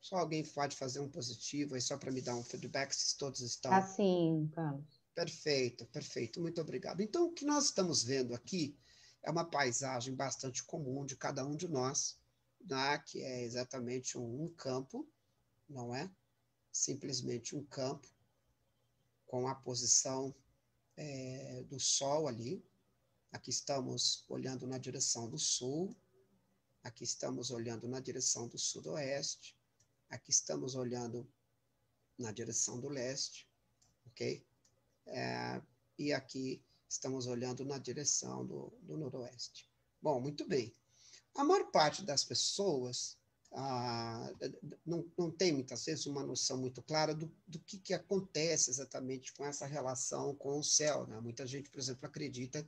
Só alguém pode fazer um positivo aí, só para me dar um feedback, se todos estão... Assim, Carlos. Perfeito, perfeito, muito obrigado. Então, o que nós estamos vendo aqui é uma paisagem bastante comum de cada um de nós, né? Que é exatamente um campo, não é? Simplesmente um campo, com a posição do Sol ali. Aqui estamos olhando na direção do sul, aqui estamos olhando na direção do sudoeste, aqui estamos olhando na direção do leste, ok? E aqui estamos olhando na direção do noroeste. Bom, muito bem. A maior parte das pessoas não tem, muitas vezes, uma noção muito clara do que acontece exatamente com essa relação com o céu, né? Muita gente, por exemplo, acredita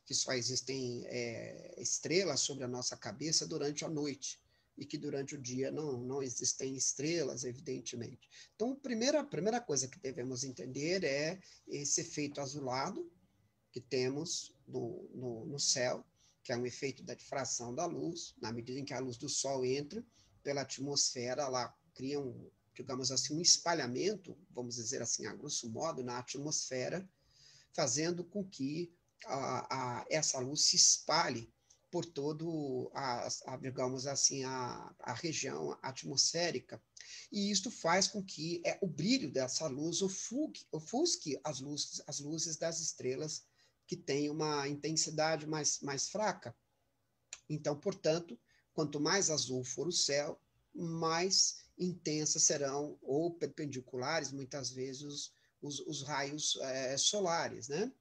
que só existem estrelas sobre a nossa cabeça durante a noite e que durante o dia não existem estrelas, evidentemente. Então, a primeira coisa que devemos entender é esse efeito azulado que temos no céu, que é um efeito da difração da luz. Na medida em que a luz do Sol entra pela atmosfera, ela cria digamos assim, um espalhamento, vamos dizer assim, a grosso modo, na atmosfera, fazendo com que essa luz se espalhe por todo, digamos assim, a região atmosférica. E isto faz com que o brilho dessa luz ofusque as luzes das estrelas que têm uma intensidade mais fraca. Então, portanto, quanto mais azul for o céu, mais intensas serão, ou perpendiculares, muitas vezes, os raios solares, né?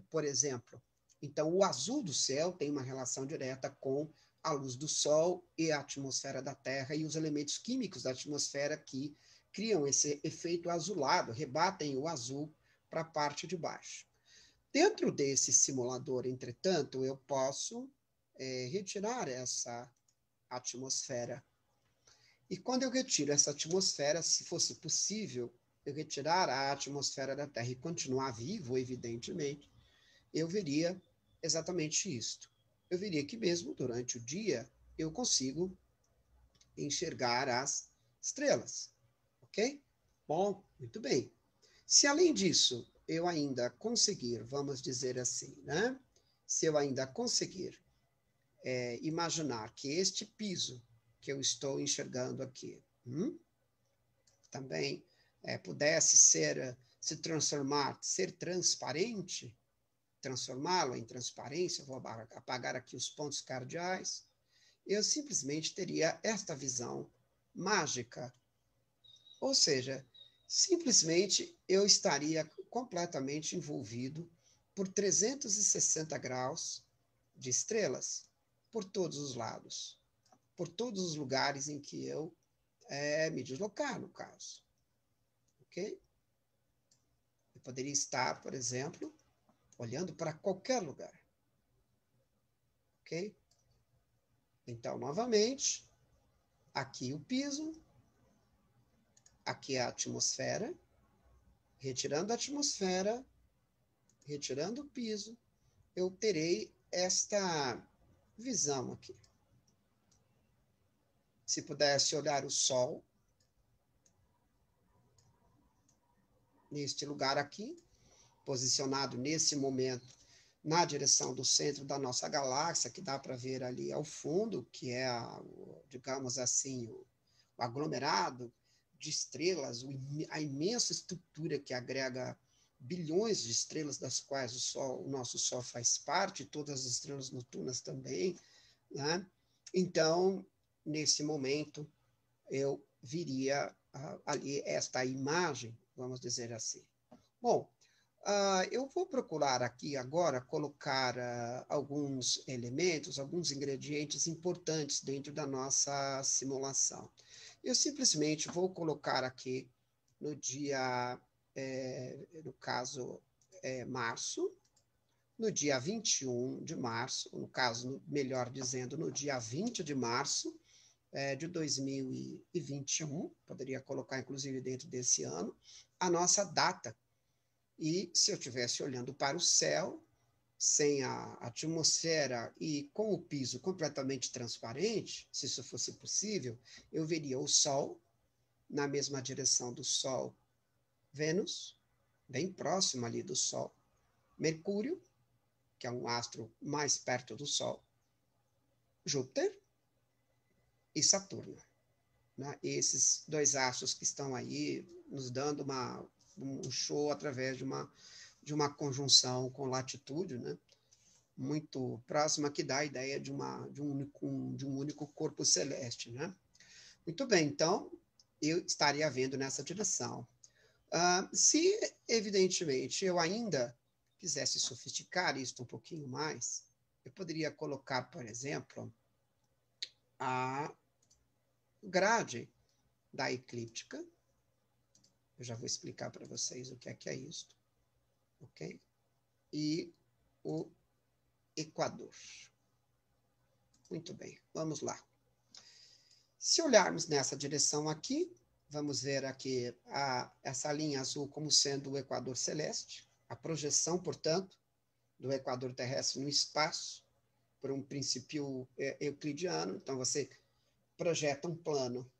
Por exemplo, então o azul do céu tem uma relação direta com a luz do Sol e a atmosfera da Terra e os elementos químicos da atmosfera que criam esse efeito azulado, rebatem o azul para a parte de baixo. Dentro desse simulador, entretanto, eu posso retirar essa atmosfera. E quando eu retiro essa atmosfera, se fosse possível eu retirar a atmosfera da Terra e continuar vivo, evidentemente, eu veria exatamente isto. Eu veria que mesmo durante o dia eu consigo enxergar as estrelas, ok? Bom, muito bem. Se além disso eu ainda conseguir, vamos dizer assim, né? Se eu ainda conseguir imaginar que este piso que eu estou enxergando aqui também pudesse se transformar, ser transparente, transformá-lo em transparência, vou apagar aqui os pontos cardeais, eu simplesmente teria esta visão mágica. Ou seja, simplesmente eu estaria completamente envolvido por 360 graus de estrelas por todos os lados, por todos os lugares em que eu me deslocar, no caso. Ok? Eu poderia estar, por exemplo, olhando para qualquer lugar. Ok? Então, novamente, aqui o piso, aqui a atmosfera, retirando a atmosfera, retirando o piso, eu terei esta visão aqui. Se pudesse olhar o Sol, neste lugar aqui, posicionado nesse momento na direção do centro da nossa galáxia, que dá para ver ali ao fundo, que é, digamos assim, o aglomerado de estrelas, a imensa estrutura que agrega bilhões de estrelas, das quais o nosso Sol faz parte, todas as estrelas noturnas também, né? Então, nesse momento, eu viria ali esta imagem, vamos dizer assim. Bom, eu vou procurar aqui agora colocar alguns elementos, alguns ingredientes importantes dentro da nossa simulação. Eu simplesmente vou colocar aqui no dia, no caso, março, no dia 21 de março, no caso, melhor dizendo, no dia 20 de março de 2021, poderia colocar inclusive dentro desse ano, a nossa data. E se eu estivesse olhando para o céu, sem a atmosfera e com o piso completamente transparente, se isso fosse possível, eu veria o Sol na mesma direção do Sol, Vênus, bem próximo ali do Sol, Mercúrio, que é um astro mais perto do Sol, Júpiter e Saturno. Né? Esses dois astros que estão aí nos dando um show através de uma conjunção com latitude, né? Muito próxima, que dá a ideia de um único corpo celeste. Né? Muito bem, então, eu estaria vendo nessa direção. Se, evidentemente, eu ainda quisesse sofisticar isto um pouquinho mais, eu poderia colocar, por exemplo, a grade da eclíptica. Eu já vou explicar para vocês o que é isso, ok? E o Equador. Muito bem, vamos lá. Se olharmos nessa direção aqui, vamos ver aqui essa linha azul como sendo o Equador celeste, a projeção, portanto, do Equador terrestre no espaço, por um princípio euclidiano. Então, você projeta um plano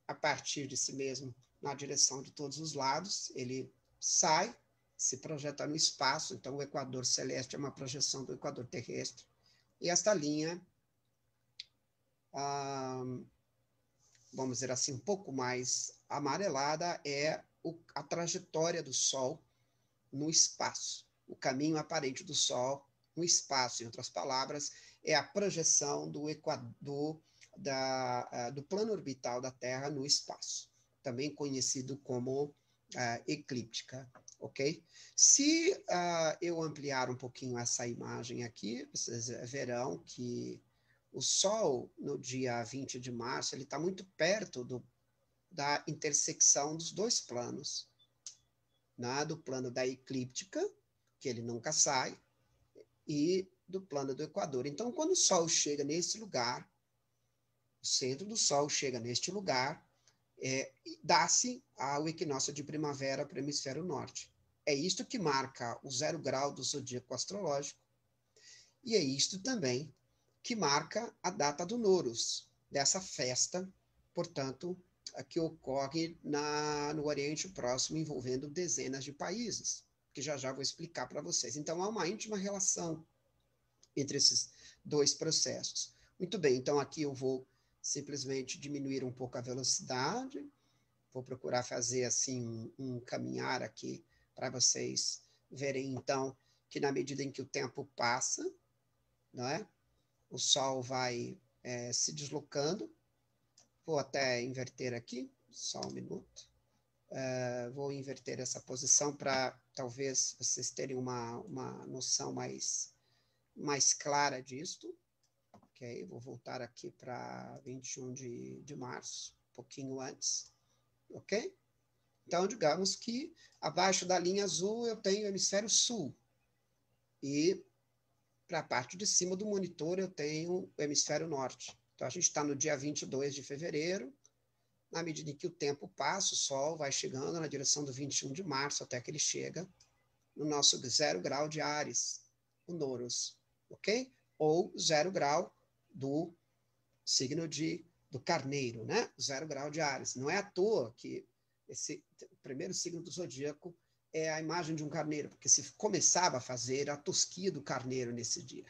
a partir de si mesmo na direção de todos os lados, ele sai, se projeta no espaço, então o Equador celeste é uma projeção do Equador terrestre, e esta linha, vamos dizer assim, um pouco mais amarelada, é a trajetória do Sol no espaço, o caminho aparente do Sol no espaço, em outras palavras, é a projeção do plano orbital da Terra no espaço, também conhecido como eclíptica, ok? Se eu ampliar um pouquinho essa imagem aqui, vocês verão que o Sol, no dia 20 de março, ele está muito perto da intersecção dos dois planos, né? Do plano da eclíptica, que ele nunca sai, e do plano do Equador. Então, quando o Sol chega nesse lugar, o centro do Sol chega neste lugar, dá-se ao equinócio de primavera para o hemisfério norte. É isto que marca o 0 grau do zodíaco astrológico, e é isto também que marca a data do Nowruz, dessa festa, portanto, que ocorre no Oriente Próximo, envolvendo dezenas de países, que já vou explicar para vocês. Então, há uma íntima relação entre esses dois processos. Muito bem, então aqui eu vou simplesmente diminuir um pouco a velocidade, vou procurar fazer assim um caminhar aqui para vocês verem então que na medida em que o tempo passa, não é? O Sol vai se deslocando. Vou até inverter aqui, só um minuto. Vou inverter essa posição para talvez vocês terem uma noção mais clara disto. Ok, vou voltar aqui para 21 de março, um pouquinho antes, ok? Então, digamos que abaixo da linha azul eu tenho o hemisfério sul, e para a parte de cima do monitor eu tenho o hemisfério norte. Então, a gente está no dia 22 de fevereiro, na medida em que o tempo passa, o Sol vai chegando na direção do 21 de março, até que ele chega no nosso 0 grau de Áries, o Nowruz, ok? Ou 0 grau do signo do Carneiro, né? 0 grau de Áries. Não é à toa que o primeiro signo do zodíaco é a imagem de um carneiro, porque se começava a fazer a tosquia do carneiro nesse dia.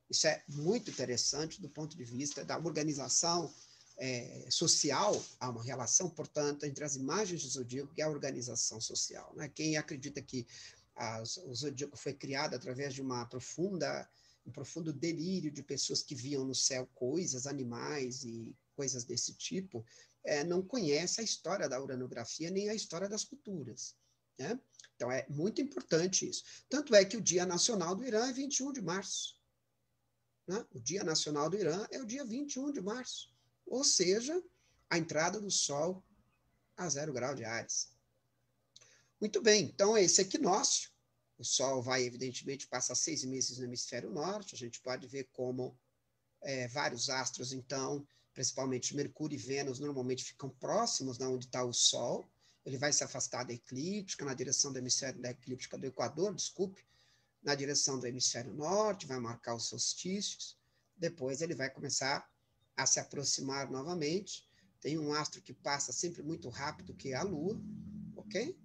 Isso é muito interessante do ponto de vista da organização social. Há uma relação, portanto, entre as imagens do zodíaco e a organização social. Né? Quem acredita que O zodíaco foi criado através de um profundo delírio de pessoas que viam no céu coisas, animais e coisas desse tipo, não conhece a história da uranografia nem a história das culturas, né? Então, é muito importante isso. Tanto é que o Dia Nacional do Irã é 21 de março. Né? O Dia Nacional do Irã é o dia 21 de março. Ou seja, a entrada do Sol a 0 grau de Áries. Muito bem, então esse equinócio, o Sol vai, evidentemente, passar 6 meses no hemisfério norte, a gente pode ver como vários astros, então, principalmente Mercúrio e Vênus, normalmente ficam próximos de onde está o Sol, ele vai se afastar da eclíptica, na direção do hemisfério da eclíptica do Equador, desculpe, na direção do hemisfério norte, vai marcar os solstícios, depois ele vai começar a se aproximar novamente. Tem um astro que passa sempre muito rápido, que é a Lua, ok?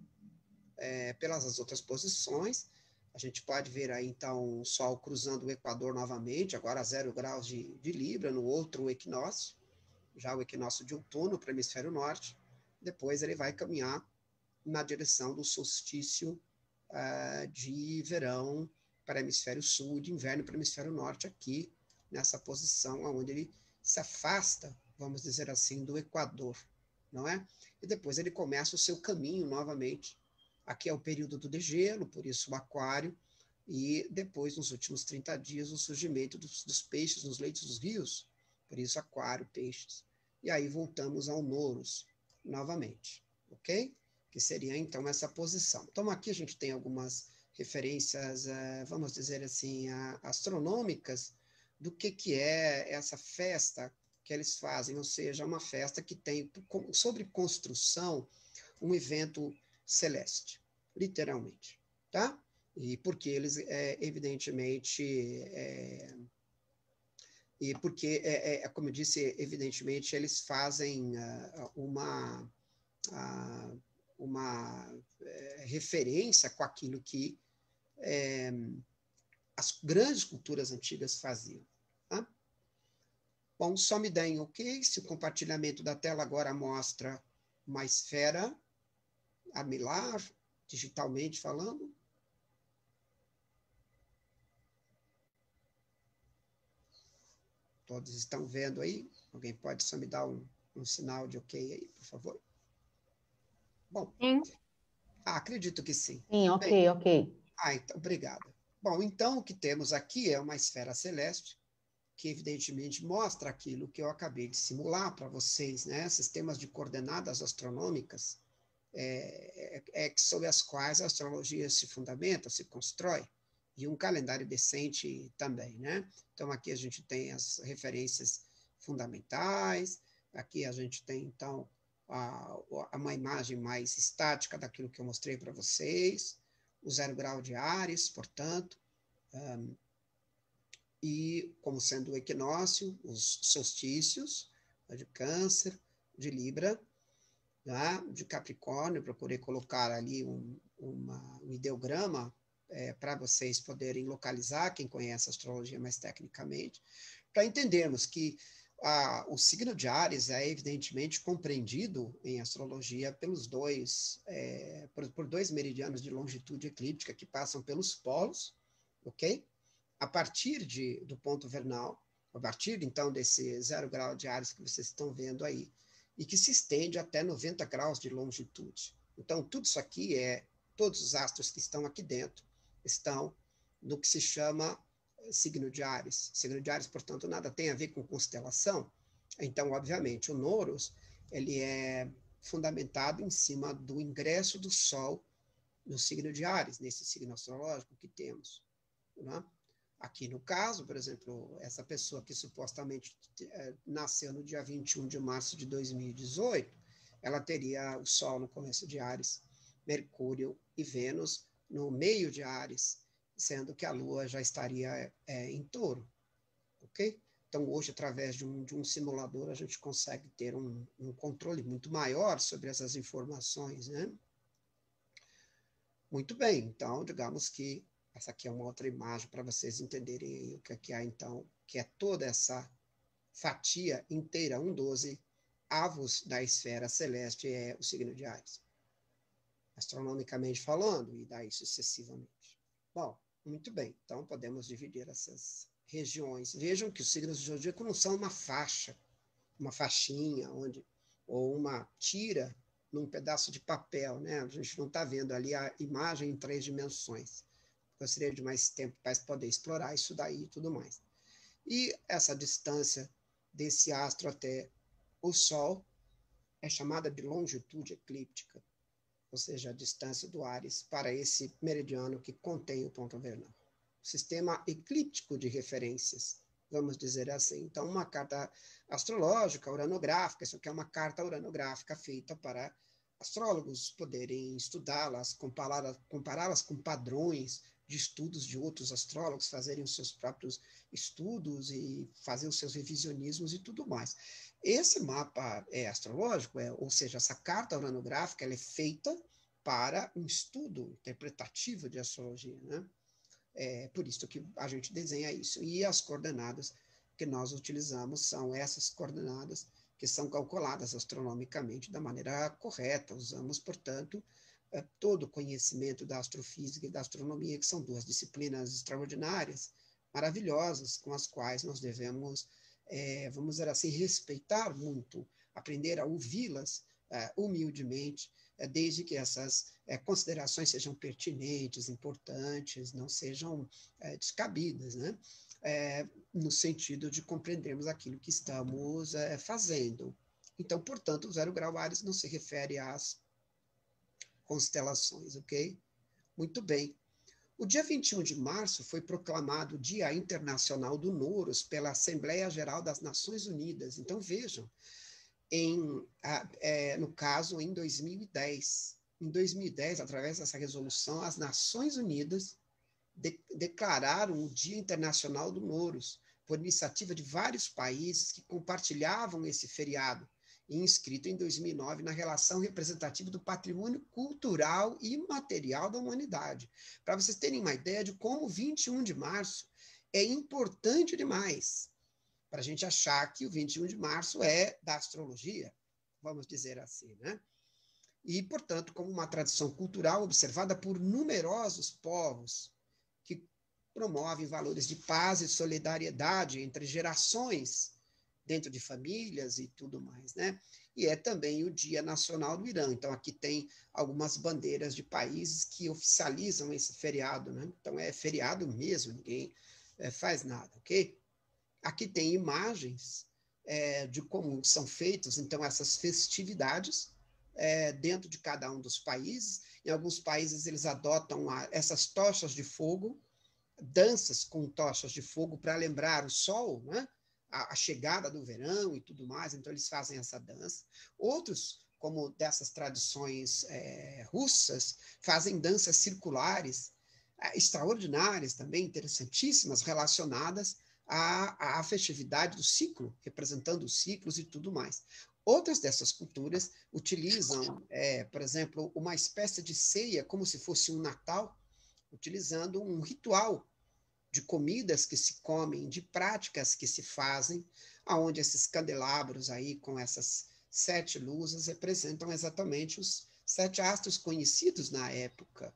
Pelas outras posições, a gente pode ver aí, então, o Sol cruzando o Equador novamente, agora a 0 graus de Libra, no outro equinócio, já o equinócio de outono para o hemisfério norte, depois ele vai caminhar na direção do solstício de verão para o hemisfério sul, de inverno para o hemisfério norte, aqui, nessa posição onde ele se afasta, vamos dizer assim, do Equador, não é? E depois ele começa o seu caminho novamente. Aqui é o período do degelo, por isso o aquário, e depois, nos últimos 30 dias, o surgimento dos peixes nos leitos dos rios, por isso aquário, peixes. E aí voltamos ao Nouros, novamente, ok? Que seria, então, essa posição. Então, aqui a gente tem algumas referências, vamos dizer assim, astronômicas, do que é essa festa que eles fazem, ou seja, uma festa que tem, sobre construção, um evento celeste, literalmente, tá? E porque eles, evidentemente, como eu disse, evidentemente, eles fazem uma referência com aquilo que as grandes culturas antigas faziam. Tá? Bom, só me deem ok, se o compartilhamento da tela agora mostra uma esfera armilar, digitalmente falando. Todos estão vendo aí? Alguém pode só me dar um sinal de ok aí, por favor? Bom, Sim. Acredito que sim. Sim, ok, Bem, ok. Então, obrigada. Bom, então o que temos aqui é uma esfera celeste, que evidentemente mostra aquilo que eu acabei de simular para vocês, né? Sistemas de coordenadas astronômicas, sobre as quais a astrologia se fundamenta, se constrói, e um calendário decente também, né? Então, aqui a gente tem as referências fundamentais, aqui a gente tem, então, uma imagem mais estática daquilo que eu mostrei para vocês, o 0 grau de Áries, portanto, e como sendo o equinócio, os solstícios, de Câncer, de Libra, né, de Capricórnio, procurei colocar ali um ideograma para vocês poderem localizar, quem conhece a astrologia mais tecnicamente, para entendermos que o signo de Áries é evidentemente compreendido em astrologia por dois meridianos de longitude eclíptica que passam pelos polos, ok? A partir do ponto vernal, a partir então desse 0 grau de Áries que vocês estão vendo aí, e que se estende até 90 graus de longitude. Então, tudo isso aqui todos os astros que estão aqui dentro estão no que se chama signo de Áries. Signo de Áries, portanto, nada tem a ver com constelação. Então, obviamente, o Nouros, ele é fundamentado em cima do ingresso do Sol no signo de Áries, nesse signo astrológico que temos, né? Aqui no caso, por exemplo, essa pessoa que supostamente nasceu no dia 21 de março de 2018, ela teria o Sol no começo de Áries, Mercúrio e Vênus no meio de Áries, sendo que a Lua já estaria em Touro, ok? Então, hoje, através de um simulador, a gente consegue ter um controle muito maior sobre essas informações, né? Muito bem, então, digamos que essa aqui é uma outra imagem para vocês entenderem o que é, então, que é toda essa fatia inteira, 1/12 avos da esfera celeste, é o signo de Áries. astronomicamente falando, e daí sucessivamente. Bom, muito bem, então podemos dividir essas regiões. Vejam que os signos do zodíaco não são uma faixa, uma faixinha, ou uma tira num pedaço de papel, né? A gente não está vendo ali a imagem em 3 dimensões. Gostaria de mais tempo para poder explorar isso daí e tudo mais. E essa distância desse astro até o Sol é chamada de longitude eclíptica, ou seja, a distância do Áries para esse meridiano que contém o ponto vernal. Sistema eclíptico de referências, vamos dizer assim. Então, uma carta astrológica, uranográfica, isso aqui é uma carta uranográfica feita para astrólogos poderem estudá-las, compará-las com padrões de estudos de outros astrólogos, fazerem os seus próprios estudos e fazer os seus revisionismos e tudo mais. Esse mapa astrológico, ou seja, essa carta uranográfica, ela é feita para um estudo interpretativo de astrologia, né? É por isso que a gente desenha isso. E as coordenadas que nós utilizamos são essas coordenadas que são calculadas astronomicamente da maneira correta. Usamos, portanto, todo o conhecimento da astrofísica e da astronomia, que são 2 disciplinas extraordinárias, maravilhosas, com as quais nós devemos, vamos dizer assim, respeitar muito, aprender a ouvi-las humildemente, desde que essas considerações sejam pertinentes, importantes, não sejam descabidas, né? No sentido de compreendermos aquilo que estamos fazendo. Então, portanto, o 0 grau Áries não se refere às constelações, ok? Muito bem. O dia 21 de março foi proclamado o Dia Internacional do Nouros pela Assembleia Geral das Nações Unidas. Então, vejam, no caso, em 2010. Em 2010, através dessa resolução, as Nações Unidas declararam o Dia Internacional do Nouros, por iniciativa de vários países que compartilhavam esse feriado, inscrito em 2009 na Relação Representativa do Patrimônio Cultural e Material da Humanidade. Para vocês terem uma ideia de como 21 de março é importante demais, para a gente achar que o 21 de março é da astrologia, vamos dizer assim, né? E, portanto, como uma tradição cultural observada por numerosos povos que promovem valores de paz e solidariedade entre gerações, dentro de famílias e tudo mais, né? E é também o Dia Nacional do Irã. Então, aqui tem algumas bandeiras de países que oficializam esse feriado, né? Então, é feriado mesmo, ninguém faz nada, ok? Aqui tem imagens de como são feitas, então, essas festividades dentro de cada um dos países. Em alguns países, eles adotam essas tochas de fogo, danças com tochas de fogo para lembrar o sol, né? A chegada do verão e tudo mais, então eles fazem essa dança. Outros, como dessas tradições russas, fazem danças circulares, extraordinárias também, interessantíssimas, relacionadas à festividade do ciclo, representando os ciclos e tudo mais. Outras dessas culturas utilizam, por exemplo, uma espécie de ceia, como se fosse um Natal, utilizando um ritual de comidas que se comem, de práticas que se fazem, aonde esses candelabros aí com essas 7 luzes representam exatamente os 7 astros conhecidos na época.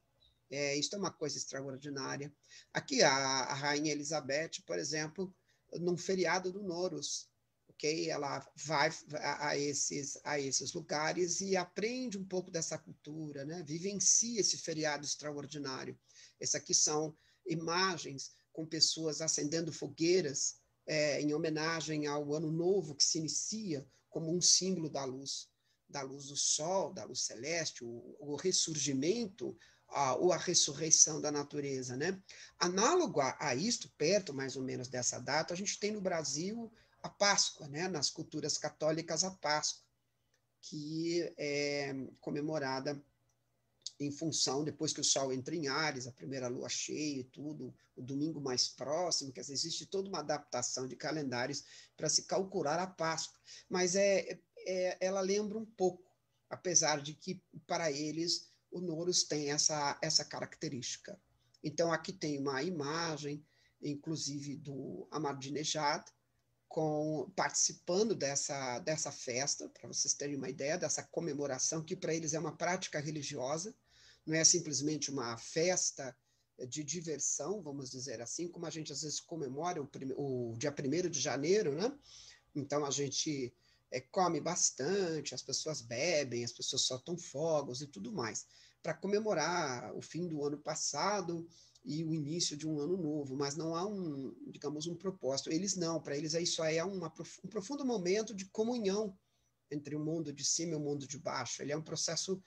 Isso é uma coisa extraordinária. Aqui a Rainha Elizabeth, por exemplo, num feriado do Nouros, ok? Ela vai a esses lugares e aprende um pouco dessa cultura, né? Vivencia esse feriado extraordinário. Essas aqui são imagens com pessoas acendendo fogueiras em homenagem ao Ano Novo que se inicia como um símbolo da luz do sol, da luz celeste, o ressurgimento ou a ressurreição da natureza, né? Análogo a isto, perto mais ou menos dessa data, a gente tem no Brasil a Páscoa, né? Nas culturas católicas, a Páscoa, que é comemorada em função, depois que o Sol entra em Áries, a primeira lua cheia e tudo, o domingo mais próximo, quer dizer, existe toda uma adaptação de calendários para se calcular a Páscoa. Mas ela lembra um pouco, apesar de que, para eles, o Nouros tem essa característica. Então, aqui tem uma imagem, inclusive, do Ahmadinejad, participando dessa festa, para vocês terem uma ideia, dessa comemoração, que para eles é uma prática religiosa, não é simplesmente uma festa de diversão, vamos dizer assim, como a gente às vezes comemora o dia 1º de janeiro, né? Então a gente come bastante, as pessoas bebem, as pessoas soltam fogos e tudo mais, para comemorar o fim do ano passado e o início de um ano novo, mas não há digamos, um propósito. Eles não, para eles isso aí é um profundo momento de comunhão entre o mundo de cima e o mundo de baixo. Ele é um processo,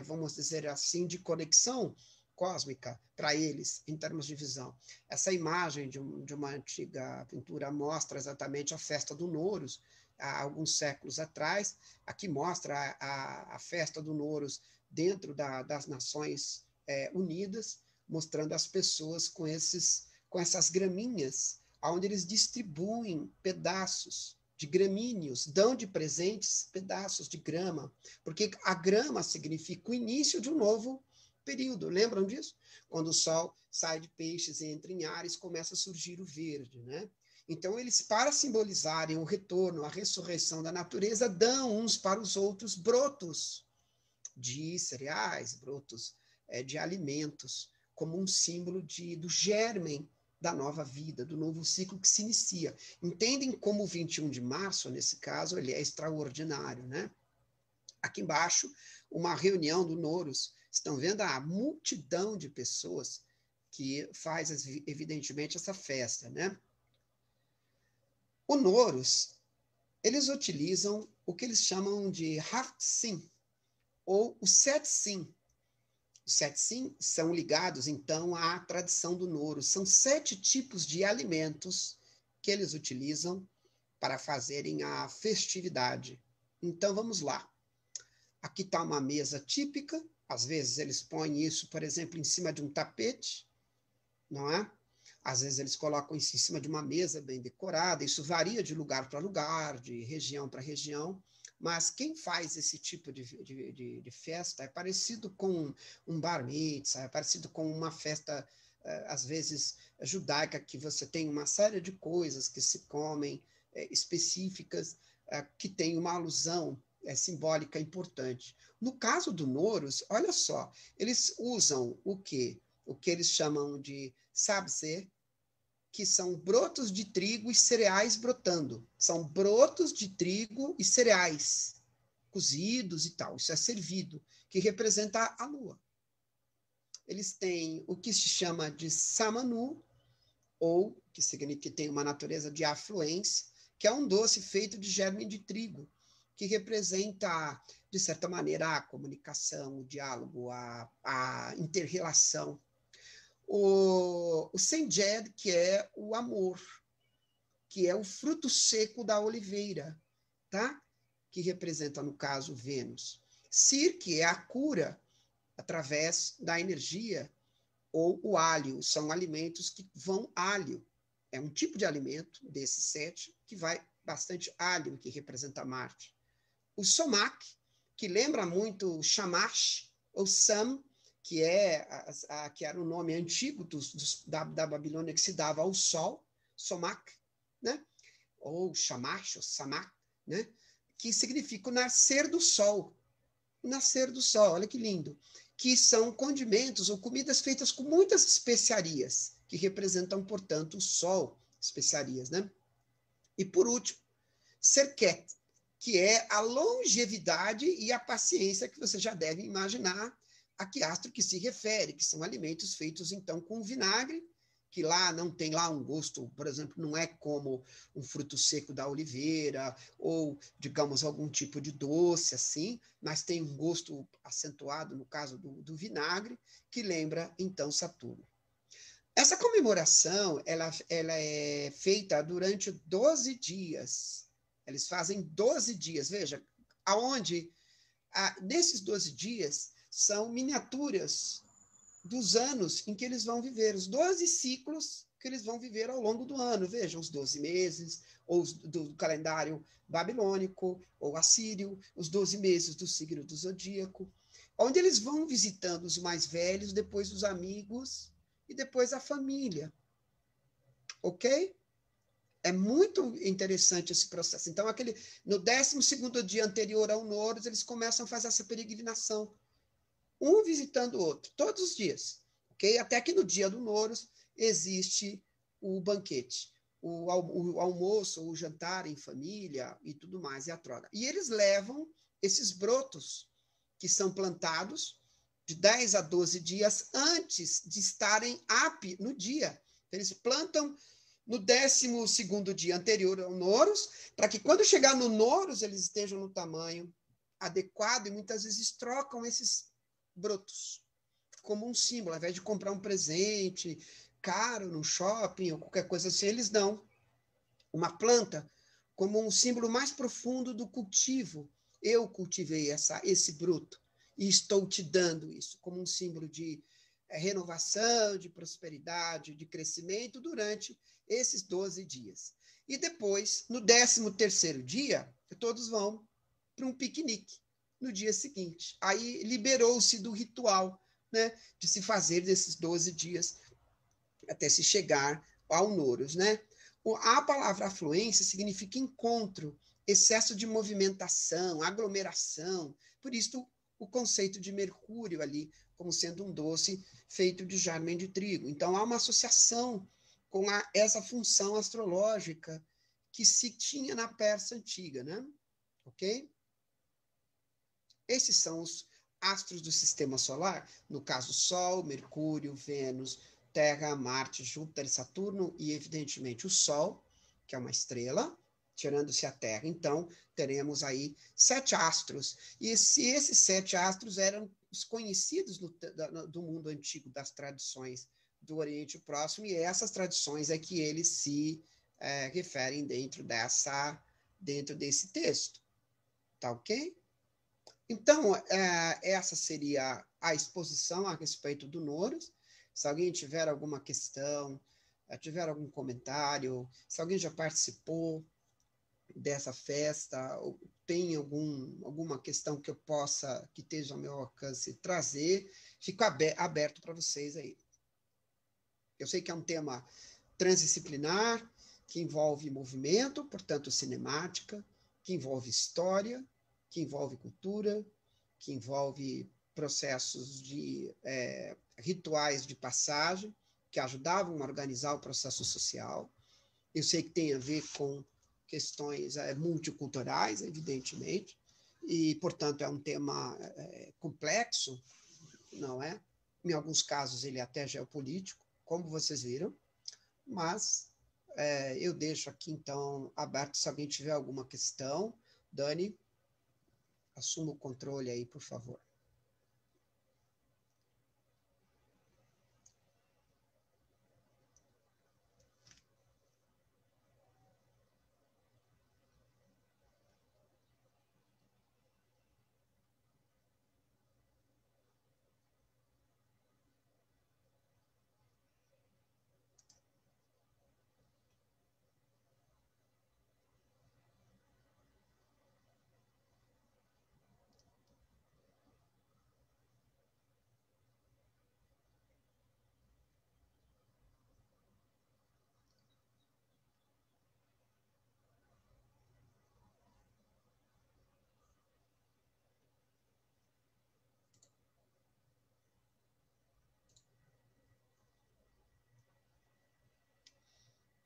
vamos dizer assim, de conexão cósmica para eles, em termos de visão. Essa imagem de uma antiga pintura mostra exatamente a festa do Nowruz, há alguns séculos atrás. Aqui mostra a festa do Nowruz dentro das Nações Unidas, mostrando as pessoas com essas graminhas, onde eles distribuem pedaços de gramíneos, dão de presentes pedaços de grama, porque a grama significa o início de um novo período. Lembram disso? Quando o sol sai de Peixes e entra em Áries, começa a surgir o verde, né? Então, eles, para simbolizarem o retorno, a ressurreição da natureza, dão uns para os outros brotos de cereais, brotos de alimentos, como um símbolo do germen da nova vida, do novo ciclo que se inicia. Entendem como o 21 de março, nesse caso, ele é extraordinário, né? Aqui embaixo, uma reunião do Nowruz. Estão vendo a multidão de pessoas que faz, evidentemente, essa festa, né? O Nowruz, eles utilizam o que eles chamam de Haftzin, ou os 7 Sim. Os 7 Sim são ligados, então, à tradição do Nowruz. São 7 tipos de alimentos que eles utilizam para fazerem a festividade. Então, vamos lá. Aqui está uma mesa típica. Às vezes eles põem isso, por exemplo, em cima de um tapete, não é? Às vezes eles colocam isso em cima de uma mesa bem decorada. Isso varia de lugar para lugar, de região para região. Mas quem faz esse tipo de festa é parecido com um bar mitzvah, é parecido com uma festa, às vezes, judaica, que você tem uma série de coisas que se comem, específicas, que tem uma alusão simbólica importante. No caso do Nowruz, olha só, eles usam o quê? O que eles chamam de sabzeh, que são brotos de trigo e cereais brotando. São brotos de trigo e cereais cozidos e tal. Isso é servido, que representa a lua. Eles têm o que se chama de samanu, ou que significa que tem uma natureza de afluência, que é um doce feito de germe de trigo, que representa, de certa maneira, a comunicação, o diálogo, a inter-relação. O Senjed, que é o amor, que é o fruto seco da oliveira, tá? Que representa, no caso, Vênus. Sir, que é a cura através da energia, ou o alho, são alimentos que vão alho. É um tipo de alimento desses 7 que vai bastante alho, que representa Marte. O Somak, que lembra muito Shamash, ou Sam, que era o nome antigo da Babilônia que se dava ao sol, Somak, né? Ou Shamash, ou Samak, né? Que significa o nascer do sol. O nascer do sol, olha que lindo. Que são condimentos ou comidas feitas com muitas especiarias, que representam, portanto, o sol, especiarias, né? E, por último, Serket, que é a longevidade e a paciência que você já deve imaginar a que astro que se refere, que são alimentos feitos, então, com vinagre, que lá não tem lá um gosto, por exemplo, não é como um fruto seco da oliveira, ou, digamos, algum tipo de doce, assim, mas tem um gosto acentuado, no caso do vinagre, que lembra, então, Saturno. Essa comemoração, ela é feita durante 12 dias. Eles fazem 12 dias, veja, aonde, nesses 12 dias, são miniaturas dos anos em que eles vão viver, os 12 ciclos que eles vão viver ao longo do ano. Vejam, os 12 meses, ou do calendário babilônico, ou assírio, os 12 meses do signo do zodíaco, onde eles vão visitando os mais velhos, depois os amigos, e depois a família. Ok? É muito interessante esse processo. Então, no 12º dia anterior ao Nowruz, eles começam a fazer essa peregrinação. um visitando o outro, todos os dias, ok? Até que no dia do Nowruz existe o banquete, o almoço, o jantar em família e tudo mais, e a troca. E eles levam esses brotos que são plantados de 10 a 12 dias antes de estarem no dia. Eles plantam no 12º dia anterior ao Nowruz, para que quando chegar no Nowruz eles estejam no tamanho adequado, e muitas vezes trocam esses brotos como um símbolo. Ao invés de comprar um presente caro no shopping ou qualquer coisa assim, eles dão uma planta como um símbolo mais profundo do cultivo. Eu cultivei esse broto e estou te dando isso como um símbolo de renovação, de prosperidade, de crescimento durante esses 12 dias. E depois, no 13º dia, todos vão para um piquenique no dia seguinte. Aí liberou-se do ritual, né, de se fazer desses 12 dias até se chegar ao Nowruz, né? A palavra afluência significa encontro, excesso de movimentação, aglomeração. Por isso, o conceito de Mercúrio ali, como sendo um doce feito de germen de trigo. Então, há uma associação com essa função astrológica que se tinha na Pérsia antiga, né? Ok? Esses são os astros do sistema solar, no caso, Sol, Mercúrio, Vênus, Terra, Marte, Júpiter, Saturno e, evidentemente, o Sol, que é uma estrela, tirando-se a Terra. Então, teremos aí 7 astros. E esses 7 astros eram os conhecidos do mundo antigo, das tradições do Oriente Próximo, e essas tradições é que eles se referem dentro desse texto. Tá ok? Então, essa seria a exposição a respeito do Nowruz. Se alguém tiver alguma questão, tiver algum comentário, se alguém já participou dessa festa, ou tem alguma questão que eu possa, que esteja ao meu alcance, trazer, fico aberto para vocês aí. Eu sei que é um tema transdisciplinar, que envolve movimento, portanto, cinemática, que envolve história, que envolve cultura, que envolve processos de rituais de passagem, que ajudavam a organizar o processo social. Eu sei que tem a ver com questões multiculturais, evidentemente, e, portanto, é um tema complexo, não é? Em alguns casos, ele é até geopolítico, como vocês viram, mas eu deixo aqui, então, aberto se alguém tiver alguma questão. Dani, assuma o controle aí, por favor.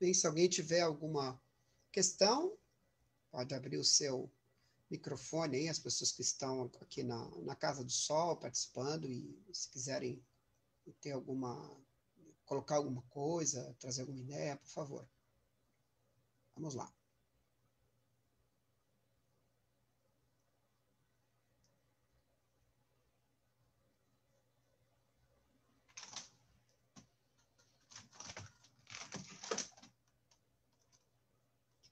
Bem, se alguém tiver alguma questão, pode abrir o seu microfone aí, as pessoas que estão aqui na Casa do Sol participando, e se quiserem ter colocar alguma coisa, trazer alguma ideia, por favor. Vamos lá.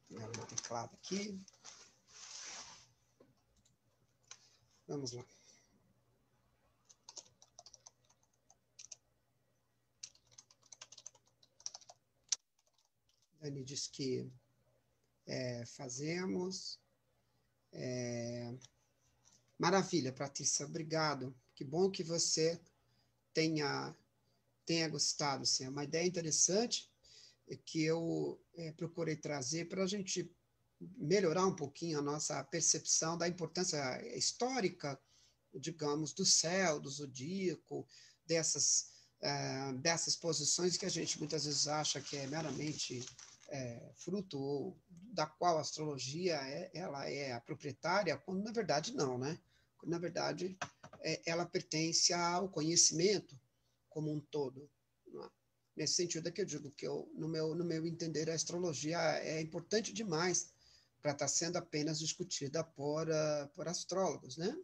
Vou pegar meu teclado aqui. Vamos lá. Dani diz que fazemos. Maravilha, Patrícia, obrigado. Que bom que você tenha gostado. Assim, é uma ideia interessante que eu procurei trazer para a gente melhorar um pouquinho a nossa percepção da importância histórica digamos, do céu, do zodíaco, dessas posições que a gente muitas vezes acha que é meramente fruto da qual a astrologia ela é a proprietária, quando na verdade não, né? Na verdade, ela pertence ao conhecimento como um todo. Não é? Nesse sentido é que eu digo que, no meu entender, a astrologia é importante demais para estar sendo apenas discutida por astrólogos, né?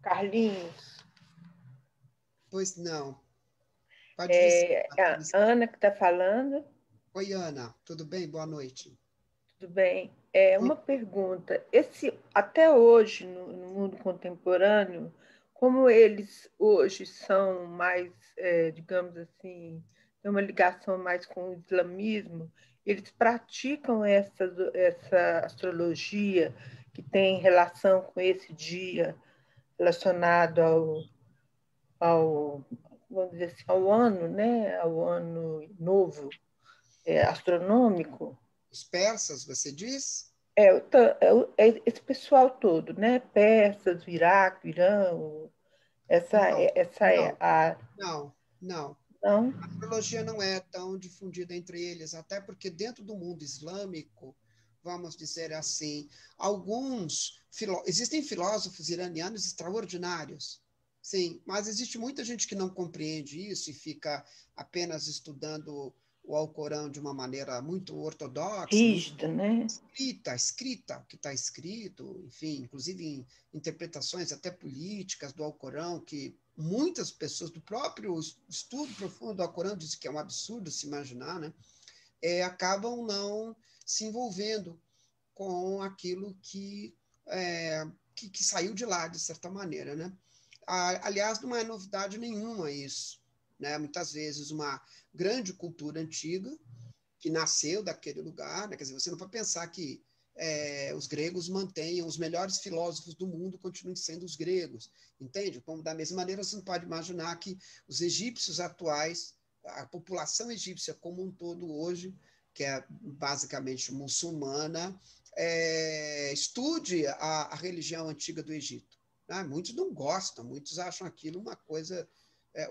Carlinhos, Pois não. Pode dizer. a Ana que está falando. Oi, Ana. Tudo bem? Boa noite. Tudo bem. Uma pergunta. Até hoje, no mundo contemporâneo, como eles hoje são mais, digamos assim, têm uma ligação mais com o islamismo, eles praticam essa astrologia que tem relação com esse dia relacionado vamos dizer assim, ao ano, né? Ao ano novo astronômico. Os persas, você diz? Esse pessoal todo, né? Persas, Iraque, Irã, Não. Não? A astrologia não é tão difundida entre eles, até porque dentro do mundo islâmico, vamos dizer assim, existem filósofos iranianos extraordinários, sim, mas existe muita gente que não compreende isso e fica apenas estudando o Alcorão de uma maneira muito ortodoxa, rígida, né? Escrita, o que está escrito, enfim, inclusive em interpretações até políticas do Alcorão, que muitas pessoas do próprio estudo profundo do Alcorão dizem que é um absurdo se imaginar, né? Acabam não se envolvendo com aquilo que saiu de lá, de certa maneira, né? Aliás, não é novidade nenhuma isso, né? Muitas vezes uma grande cultura antiga que nasceu daquele lugar, né? Quer dizer, você não pode pensar que os gregos mantenham, os melhores filósofos do mundo continuem sendo os gregos, entende? Como, da mesma maneira, você não pode imaginar que os egípcios atuais, a população egípcia como um todo hoje, que é basicamente muçulmana, estude a religião antiga do Egito. Né? Muitos não gostam, muitos acham aquilo uma coisa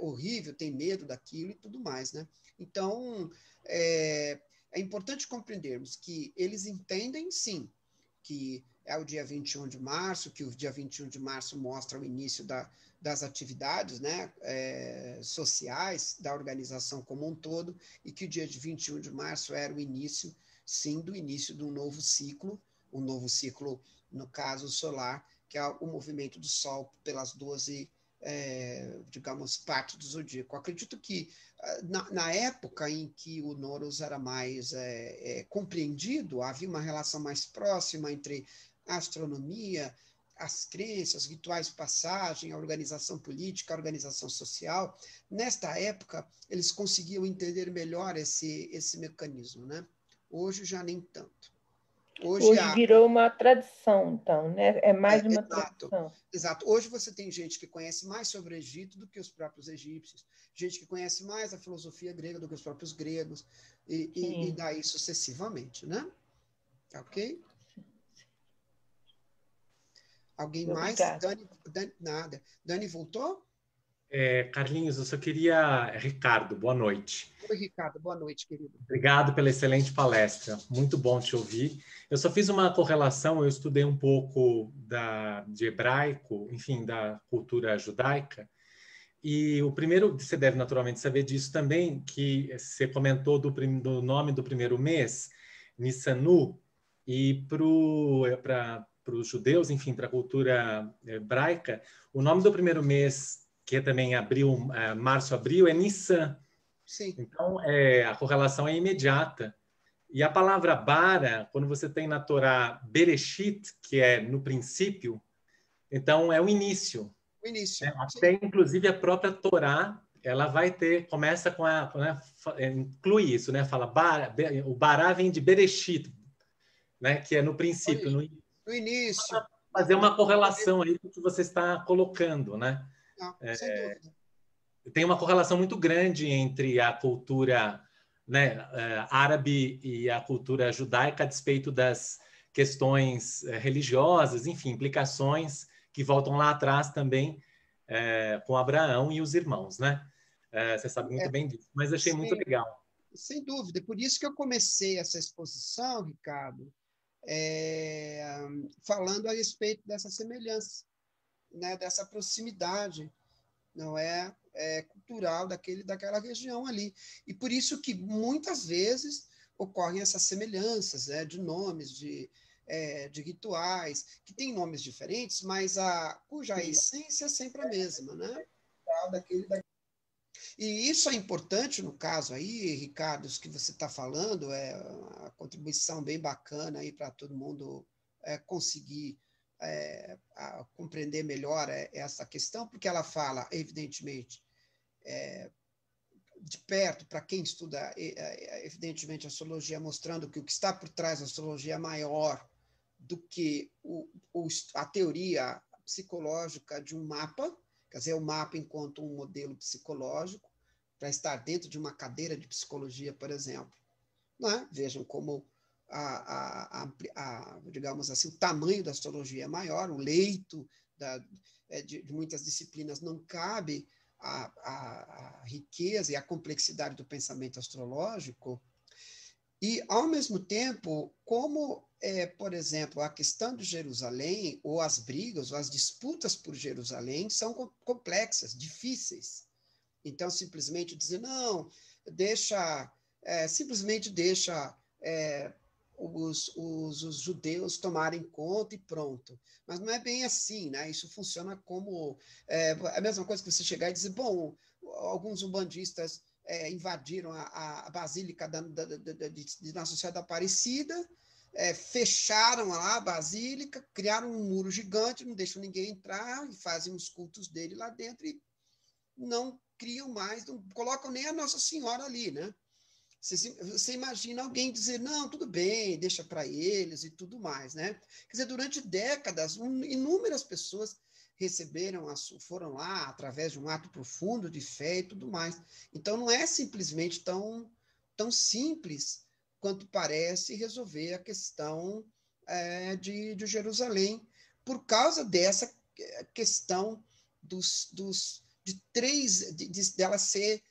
horrível, tem medo daquilo e tudo mais, né? Então, é importante compreendermos que eles entendem, sim, que é o dia 21 de março, que o dia 21 de março mostra o início das atividades, né, sociais da organização como um todo, e que o dia de 21 de março era o início, sim, do início de um novo ciclo, no caso solar, que é o movimento do Sol pelas 12 digamos, parte do zodíaco. Acredito que na época em que o Noros era mais compreendido, havia uma relação mais próxima entre a astronomia, as crenças, rituais de passagem, a organização política, a organização social. Nesta época, eles conseguiam entender melhor esse mecanismo, né? Hoje já nem tanto. Hoje virou uma tradição, então, né? É mais uma tradição. Exato. Hoje você tem gente que conhece mais sobre o Egito do que os próprios egípcios, gente que conhece mais a filosofia grega do que os próprios gregos, e daí sucessivamente, né? Ok? Alguém mais? Nada. Dani voltou? Carlinhos, eu só queria... Ricardo, boa noite. Oi, Ricardo, boa noite, querido. Obrigado pela excelente palestra, muito bom te ouvir. Eu só fiz uma correlação, eu estudei um pouco de hebraico, enfim, da cultura judaica, e o primeiro, você deve naturalmente saber disso também, que você comentou do nome do primeiro mês, Nissanu, e para os judeus, enfim, para a cultura hebraica, o nome do primeiro mês, que é também março, abril, é Nissan. Sim. Então, a correlação é imediata. E a palavra bara, quando você tem na Torá Bereshit, que é no princípio, então é o início. O início. Até, inclusive, a própria Torá, ela começa com inclui isso, né? Fala, o bará vem de Bereshit, né? Que é no princípio. No início. Fazer uma correlação aí com o que você está colocando, né? Não, sem dúvida. Tem uma correlação muito grande entre a cultura, né, árabe e a cultura judaica, a despeito das questões religiosas, enfim, implicações que voltam lá atrás também com Abraão e os irmãos, né? Você sabe muito bem disso, mas achei muito legal. Sem dúvida, por isso que eu comecei essa exposição, Ricardo, falando a respeito dessa semelhança, né, dessa proximidade, não cultural daquela região ali. E por isso que muitas vezes ocorrem essas semelhanças, né, de nomes, de rituais, que têm nomes diferentes, mas cuja essência é sempre a mesma, né? E isso é importante no caso aí, Ricardo, isso que você está falando, é uma contribuição bem bacana aí para todo mundo conseguir compreender melhor essa questão, porque ela fala, evidentemente, de perto, para quem estuda, evidentemente, a astrologia, mostrando que o que está por trás da astrologia é maior do que a teoria psicológica de um mapa, quer dizer, o mapa enquanto um modelo psicológico, para estar dentro de uma cadeira de psicologia, por exemplo. Não é? Vejam como, digamos assim, o tamanho da astrologia é maior, o leito de muitas disciplinas não cabe a riqueza e a complexidade do pensamento astrológico. E, ao mesmo tempo, como, por exemplo, a questão de Jerusalém, ou as brigas, ou as disputas por Jerusalém, são complexas, difíceis. Então, simplesmente dizer, não, simplesmente deixa os judeus tomarem conta e pronto. Mas não é bem assim, né? Isso funciona como a mesma coisa que você chegar e dizer, bom, alguns umbandistas invadiram a Basílica de Nossa Senhora da Aparecida, fecharam lá a Basílica, criaram um muro gigante, não deixam ninguém entrar, e fazem os cultos dele lá dentro e não criam mais, não colocam nem a Nossa Senhora ali, né? Você imagina alguém dizer, não, tudo bem, deixa para eles e tudo mais, né? Quer dizer, durante décadas, inúmeras pessoas foram lá através de um ato profundo de fé e tudo mais. Então, não é simplesmente tão simples quanto parece resolver a questão de Jerusalém, por causa dessa questão dela ser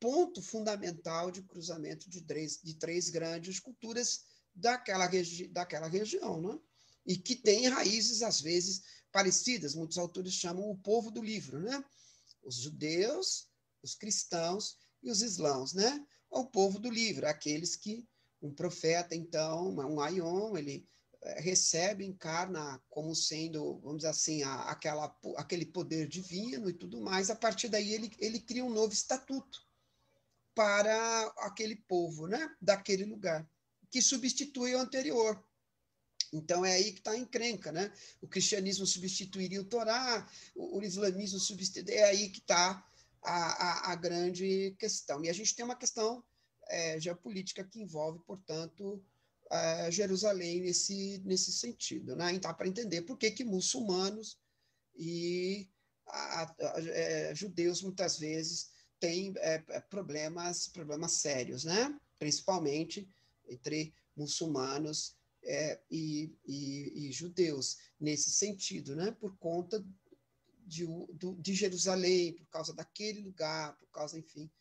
ponto fundamental de cruzamento de três grandes culturas daquela região, né? E que tem raízes, às vezes, parecidas. Muitos autores chamam o povo do livro, né? Os judeus, os cristãos e os islãos, né? O povo do livro, aqueles que um profeta, então, um aion, ele recebe, encarna como sendo, vamos dizer assim, aquele poder divino e tudo mais. A partir daí, ele cria um novo estatuto para aquele povo, né? Daquele lugar, que substitui o anterior. Então, é aí que está a encrenca, né? O cristianismo substituiria o Torá, o islamismo substituiria... É aí que está a grande questão. E a gente tem uma questão geopolítica que envolve, portanto, Jerusalém nesse sentido, né? Então, para entender por que muçulmanos e judeus, muitas vezes, têm problemas sérios, né? Principalmente entre muçulmanos e judeus, nesse sentido, né? Por conta de Jerusalém, por causa daquele lugar, por causa, enfim,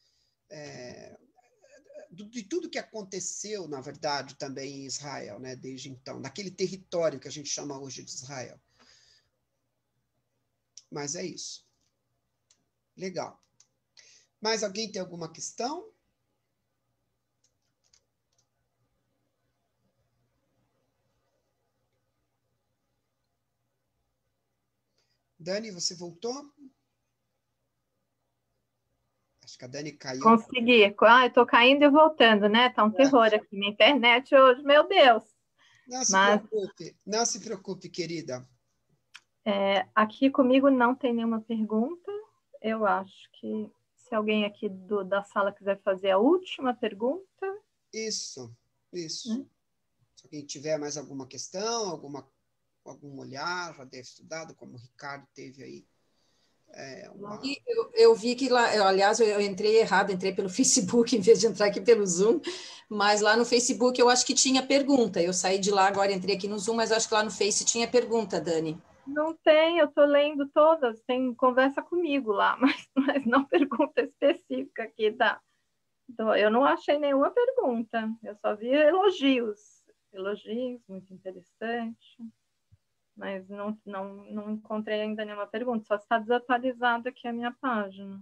de tudo que aconteceu, na verdade, também em Israel, né? Desde então, naquele território que a gente chama hoje de Israel. Mas é isso. Legal. Mais alguém tem alguma questão? Dani, você voltou? Acho que a Dani caiu. Consegui. Eu tô caindo e voltando, né? Tá um terror aqui na internet hoje, meu Deus. Não se preocupe, querida. Aqui comigo não tem nenhuma pergunta. Eu acho que se alguém aqui da sala quiser fazer a última pergunta. Isso. Se alguém tiver mais alguma questão, algum olhar, já deve estudado, como o Ricardo teve aí E eu vi que lá, aliás, eu entrei errado, entrei pelo Facebook em vez de entrar aqui pelo Zoom, mas lá no Facebook eu acho que tinha pergunta. Eu saí de lá agora, entrei aqui no Zoom, mas acho que lá no Face tinha pergunta, Dani. Não tem, eu estou lendo todas, tem conversa comigo lá, mas não pergunta específica aqui, tá? Então, eu não achei nenhuma pergunta, eu só vi elogios, muito interessante, mas não encontrei ainda nenhuma pergunta, só está desatualizada aqui a minha página.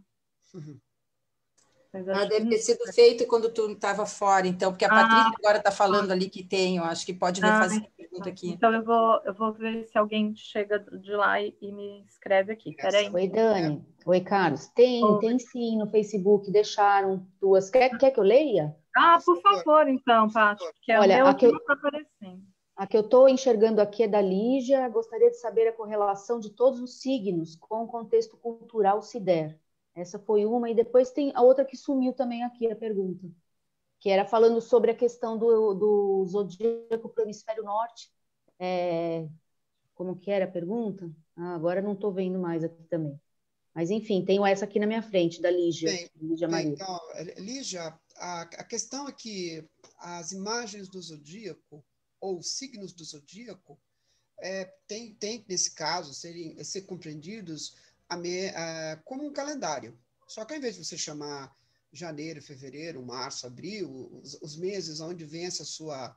Mas acho Deve que ter sido feito quando tu estava fora, então, porque a Patrícia agora está falando ali que tem, eu acho que pode refazer a pergunta aqui. Então, eu vou ver se alguém chega de lá e me escreve aqui. Peraí. Oi, Dani. Oi, Carlos. Tem sim no Facebook, deixaram duas. Quer que eu leia? Por favor, então, Paty, porque Olha, a última está aparecendo. A que eu estou enxergando aqui é da Lígia. Gostaria de saber a correlação de todos os signos com o contexto cultural se der. Essa foi uma, e depois tem a outra que sumiu também aqui, a pergunta, que era falando sobre a questão do zodíaco para o hemisfério norte. Como que era a pergunta? Agora não estou vendo mais aqui também. Mas, enfim, tenho essa aqui na minha frente, da Lígia. Lígia Maria. Então, Lígia, a questão é que as imagens do zodíaco, ou signos do zodíaco, tem nesse caso, ser compreendidos como um calendário. Só que ao invés de você chamar janeiro, fevereiro, março, abril, os meses onde vence a sua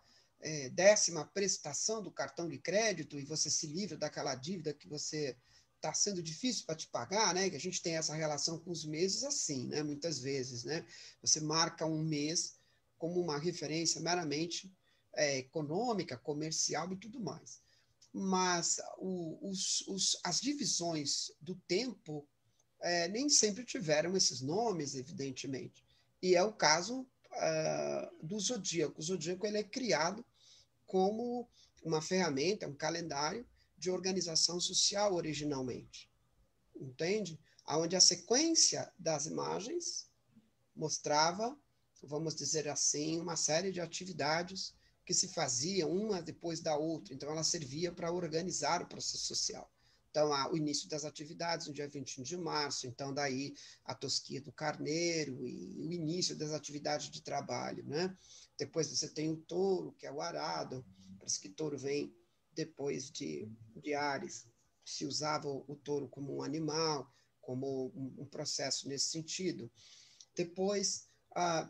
10ª prestação do cartão de crédito e você se livra daquela dívida que você está sendo difícil para te pagar, né? Que a gente tem essa relação com os meses assim, né? Muitas vezes, né? Você marca um mês como uma referência meramente econômica, comercial e tudo mais. Mas as divisões do tempo nem sempre tiveram esses nomes, evidentemente. E é o caso do zodíaco. O zodíaco ele é criado como uma ferramenta, um calendário de organização social originalmente. Entende? Onde a sequência das imagens mostrava, vamos dizer assim, uma série de atividades que se faziam uma depois da outra. Então, ela servia para organizar o processo social. Então, o início das atividades no dia 21 de março, então daí a tosquia do carneiro e o início das atividades de trabalho, né? Depois você tem o touro, que é o arado, parece que touro vem depois de Áries. Se usava o touro como um animal, como um processo nesse sentido. Depois,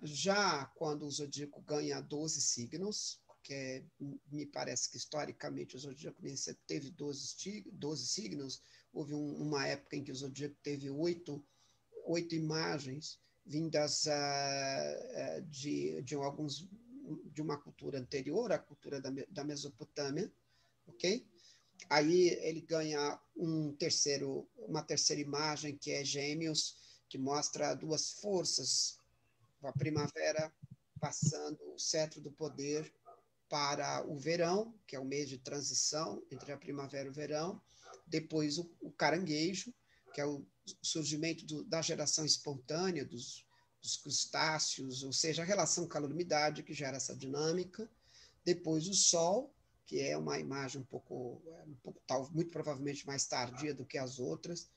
já quando o zodíaco ganha 12 signos, que me parece que historicamente o zodíaco nem sempre teve 12 signos, houve uma época em que o zodíaco teve 8 imagens vindas de uma cultura anterior, a cultura da Mesopotâmia, ok? Aí ele ganha uma terceira imagem, que é Gêmeos, que mostra duas forças, a primavera passando o cetro do poder para o verão, que é o mês de transição entre a primavera e o verão, depois o caranguejo, que é o surgimento da geração espontânea dos crustáceos, ou seja, a relação calor-umidade que gera essa dinâmica, depois o sol, que é uma imagem muito provavelmente mais tardia do que as outras,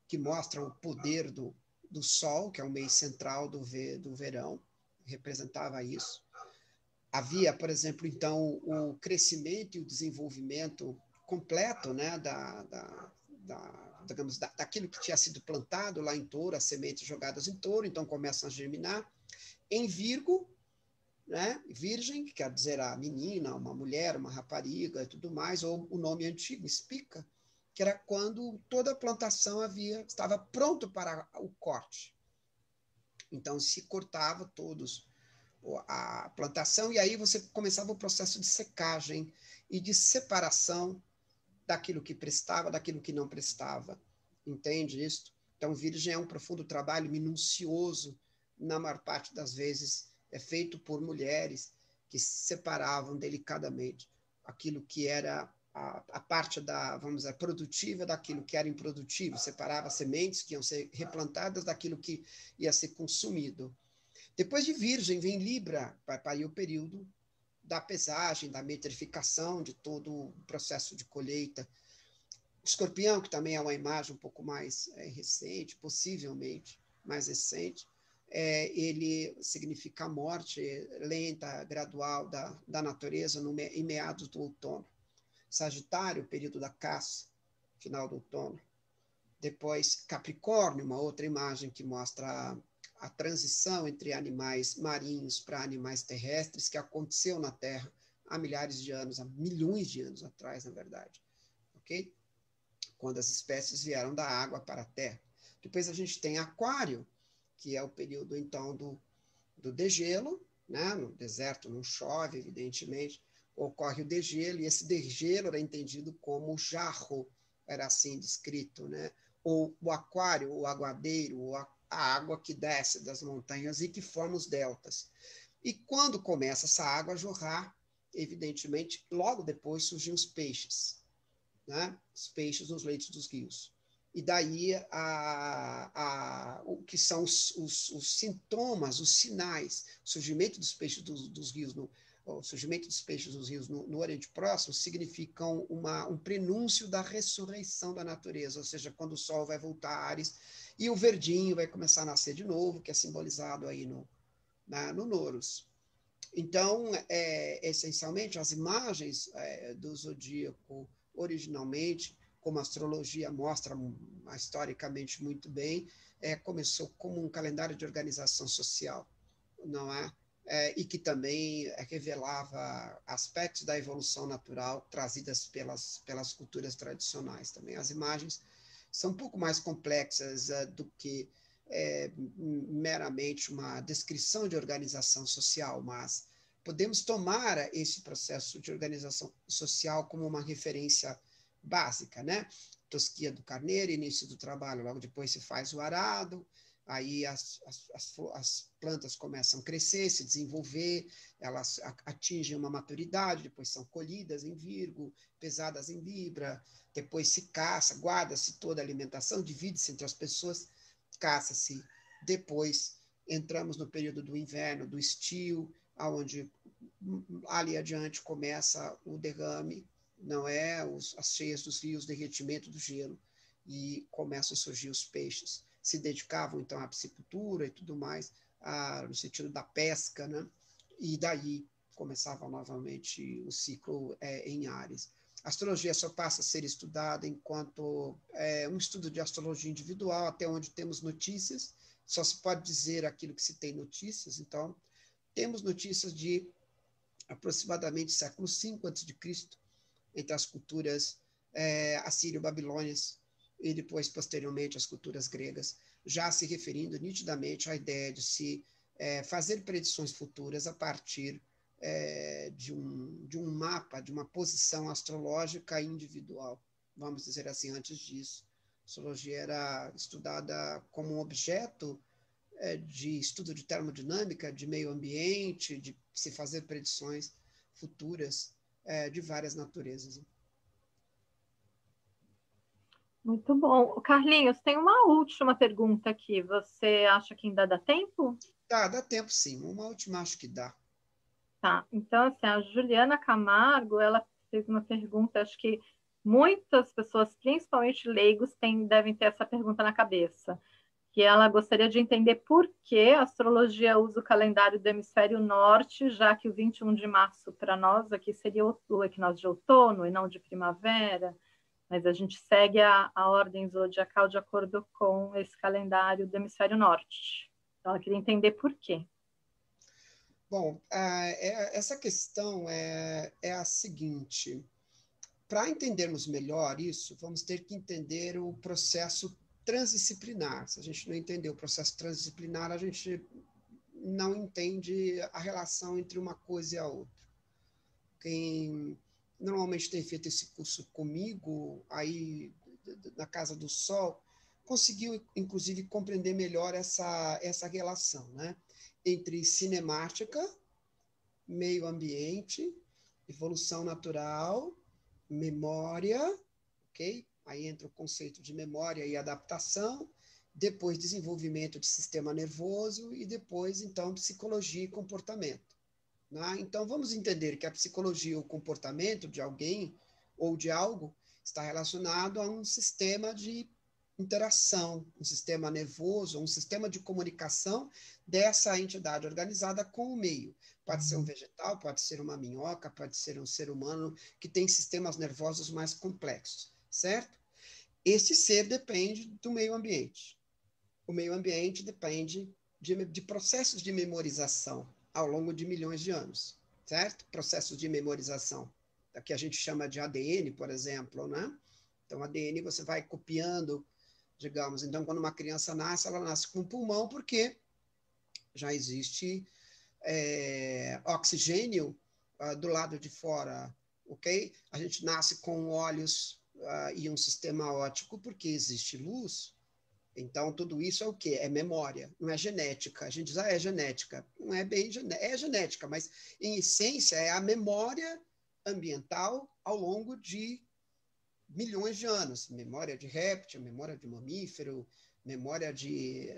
que mostra o poder do sol, que é o mês central do verão, representava isso. Havia, por exemplo, então, o crescimento e o desenvolvimento completo, né, daquilo que tinha sido plantado lá em Touro, as sementes jogadas em Touro, então começam a germinar. Em Virgo, né, Virgem, que quer dizer a menina, uma mulher, uma rapariga e tudo mais, ou o nome antigo, Spica, que era quando toda a plantação estava pronto para o corte. Então, se cortava a plantação, e aí você começava o processo de secagem e de separação daquilo que prestava, daquilo que não prestava. Entende isso? Então, Virgem é um profundo trabalho minucioso, na maior parte das vezes é feito por mulheres que separavam delicadamente aquilo que era a parte vamos dizer, produtiva daquilo que era improdutivo, separava sementes que iam ser replantadas daquilo que ia ser consumido. Depois de Virgem vem Libra, para aí o período da pesagem, da metrificação, de todo o processo de colheita. Escorpião, que também é uma imagem um pouco mais recente, possivelmente mais recente, ele significa a morte lenta, gradual da natureza em meados do outono. Sagitário, período da caça, final do outono. Depois, Capricórnio, uma outra imagem que mostra a transição entre animais marinhos para animais terrestres que aconteceu na Terra há milhares de anos, há milhões de anos atrás, na verdade. Ok? Quando as espécies vieram da água para a Terra. Depois a gente tem Aquário, que é o período, então, do degelo, né? No deserto não chove, evidentemente, ocorre o degelo, e esse degelo era entendido como jarro, era assim descrito, né? Ou o aquário, o aguadeiro, a água que desce das montanhas e que forma os deltas. E quando começa essa água a jorrar, evidentemente, logo depois surgem os peixes, né? Os peixes nos leitos dos rios. E daí o que são os sintomas, os sinais, o surgimento dos peixes dos rios, o surgimento dos peixes dos rios no Oriente Próximo significam um prenúncio da ressurreição da natureza, ou seja, quando o sol vai voltar a Áries e o verdinho vai começar a nascer de novo, que é simbolizado aí no Nôrus. Então, essencialmente, as imagens do zodíaco originalmente, como a astrologia mostra historicamente muito bem, começou como um calendário de organização social, não é? E que também revelava aspectos da evolução natural trazidas pelas culturas tradicionais também. As imagens são um pouco mais complexas do que meramente uma descrição de organização social, mas podemos tomar esse processo de organização social como uma referência básica, né? Tosquia do carneiro, início do trabalho, logo depois se faz o arado, aí as plantas começam a crescer, se desenvolver, elas atingem uma maturidade, depois são colhidas em Virgo, pesadas em Libra, depois se caça, guarda-se toda a alimentação, divide-se entre as pessoas, caça-se. Depois entramos no período do inverno, do estio, onde ali adiante começa o derrame, não é? As cheias dos rios, derretimento do gelo, e começam a surgir os peixes. Se dedicavam, então, à piscicultura e tudo mais, no sentido da pesca, né? E daí começava novamente o ciclo em Áries. A astrologia só passa a ser estudada enquanto um estudo de astrologia individual, até onde temos notícias, só se pode dizer aquilo que se tem notícias, então, temos notícias de aproximadamente século V a.C., entre as culturas assírio-babilônias e depois, posteriormente, as culturas gregas, já se referindo nitidamente à ideia de se fazer predições futuras a partir de um mapa, de uma posição astrológica individual. Vamos dizer assim, antes disso, a astrologia era estudada como um objeto de estudo de termodinâmica, de meio ambiente, de se fazer predições futuras de várias naturezas. Muito bom. Carlinhos, tem uma última pergunta aqui. Você acha que ainda dá tempo? Dá tempo sim. Uma última acho que dá. Tá. Então, assim, a Juliana Camargo, ela fez uma pergunta, acho que muitas pessoas, principalmente leigos, devem ter essa pergunta na cabeça, que ela gostaria de entender por que a astrologia usa o calendário do hemisfério norte, já que o 21 de março para nós aqui seria o equinócio de outono e não de primavera, mas a gente segue a ordem zodiacal de acordo com esse calendário do hemisfério norte. Então, ela queria entender por quê. Bom, essa questão é a seguinte. Para entendermos melhor isso, vamos ter que entender o processo transdisciplinar. Se a gente não entender o processo transdisciplinar, a gente não entende a relação entre uma coisa e a outra. Quem normalmente tem feito esse curso comigo, aí na Casa do Sol, conseguiu, inclusive, compreender melhor essa relação, né? Entre cinemática, meio ambiente, evolução natural, memória, ok? Aí entra o conceito de memória e adaptação, depois desenvolvimento de sistema nervoso e depois, então, psicologia e comportamento. Né? Então, vamos entender que a psicologia ou o comportamento de alguém ou de algo está relacionado a um sistema de interação, um sistema nervoso, um sistema de comunicação dessa entidade organizada com o meio. Pode ser um vegetal, pode ser uma minhoca, pode ser um ser humano que tem sistemas nervosos mais complexos, certo? Este ser depende do meio ambiente. O meio ambiente depende de processos de memorização ao longo de milhões de anos, certo? Processos de memorização, que a gente chama de ADN, por exemplo, né? Então, ADN você vai copiando, digamos. Então, quando uma criança nasce, ela nasce com um pulmão, porque já existe oxigênio do lado de fora, ok? A gente nasce com olhos e um sistema óptico, porque existe luz. Então, tudo isso é o quê? É memória, não é genética. A gente diz, é genética. Não é bem é genética, mas, em essência, é a memória ambiental ao longo de milhões de anos. Memória de réptil, memória de mamífero, memória de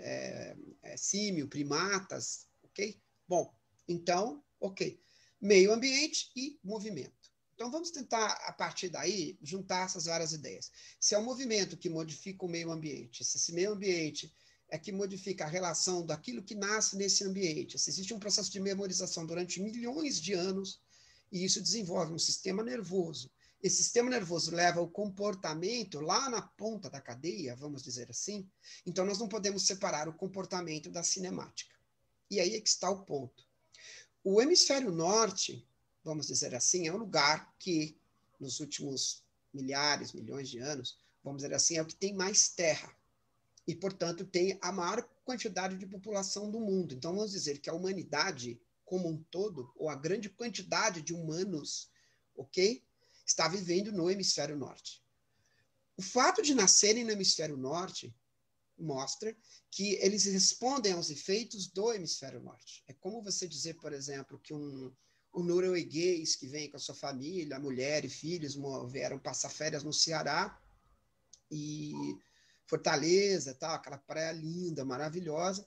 símio, primatas, ok? Bom, então, ok. Meio ambiente e movimento. Então, vamos tentar, a partir daí, juntar essas várias ideias. Se é um movimento que modifica o meio ambiente, se esse meio ambiente é que modifica a relação daquilo que nasce nesse ambiente, se existe um processo de memorização durante milhões de anos, e isso desenvolve um sistema nervoso, esse sistema nervoso leva o comportamento lá na ponta da cadeia, vamos dizer assim, então nós não podemos separar o comportamento da cinemática. E aí é que está o ponto. O hemisfério norte, vamos dizer assim, é um lugar que, nos últimos milhares, milhões de anos, vamos dizer assim, é o que tem mais terra. E, portanto, tem a maior quantidade de população do mundo. Então, vamos dizer que a humanidade, como um todo, ou a grande quantidade de humanos, ok, está vivendo no hemisfério norte. O fato de nascerem no hemisfério norte mostra que eles respondem aos efeitos do hemisfério norte. É como você dizer, por exemplo, que um norueguês que vem com a sua família, a mulher e filhos, vieram passar férias no Ceará e Fortaleza, tal, aquela praia linda, maravilhosa,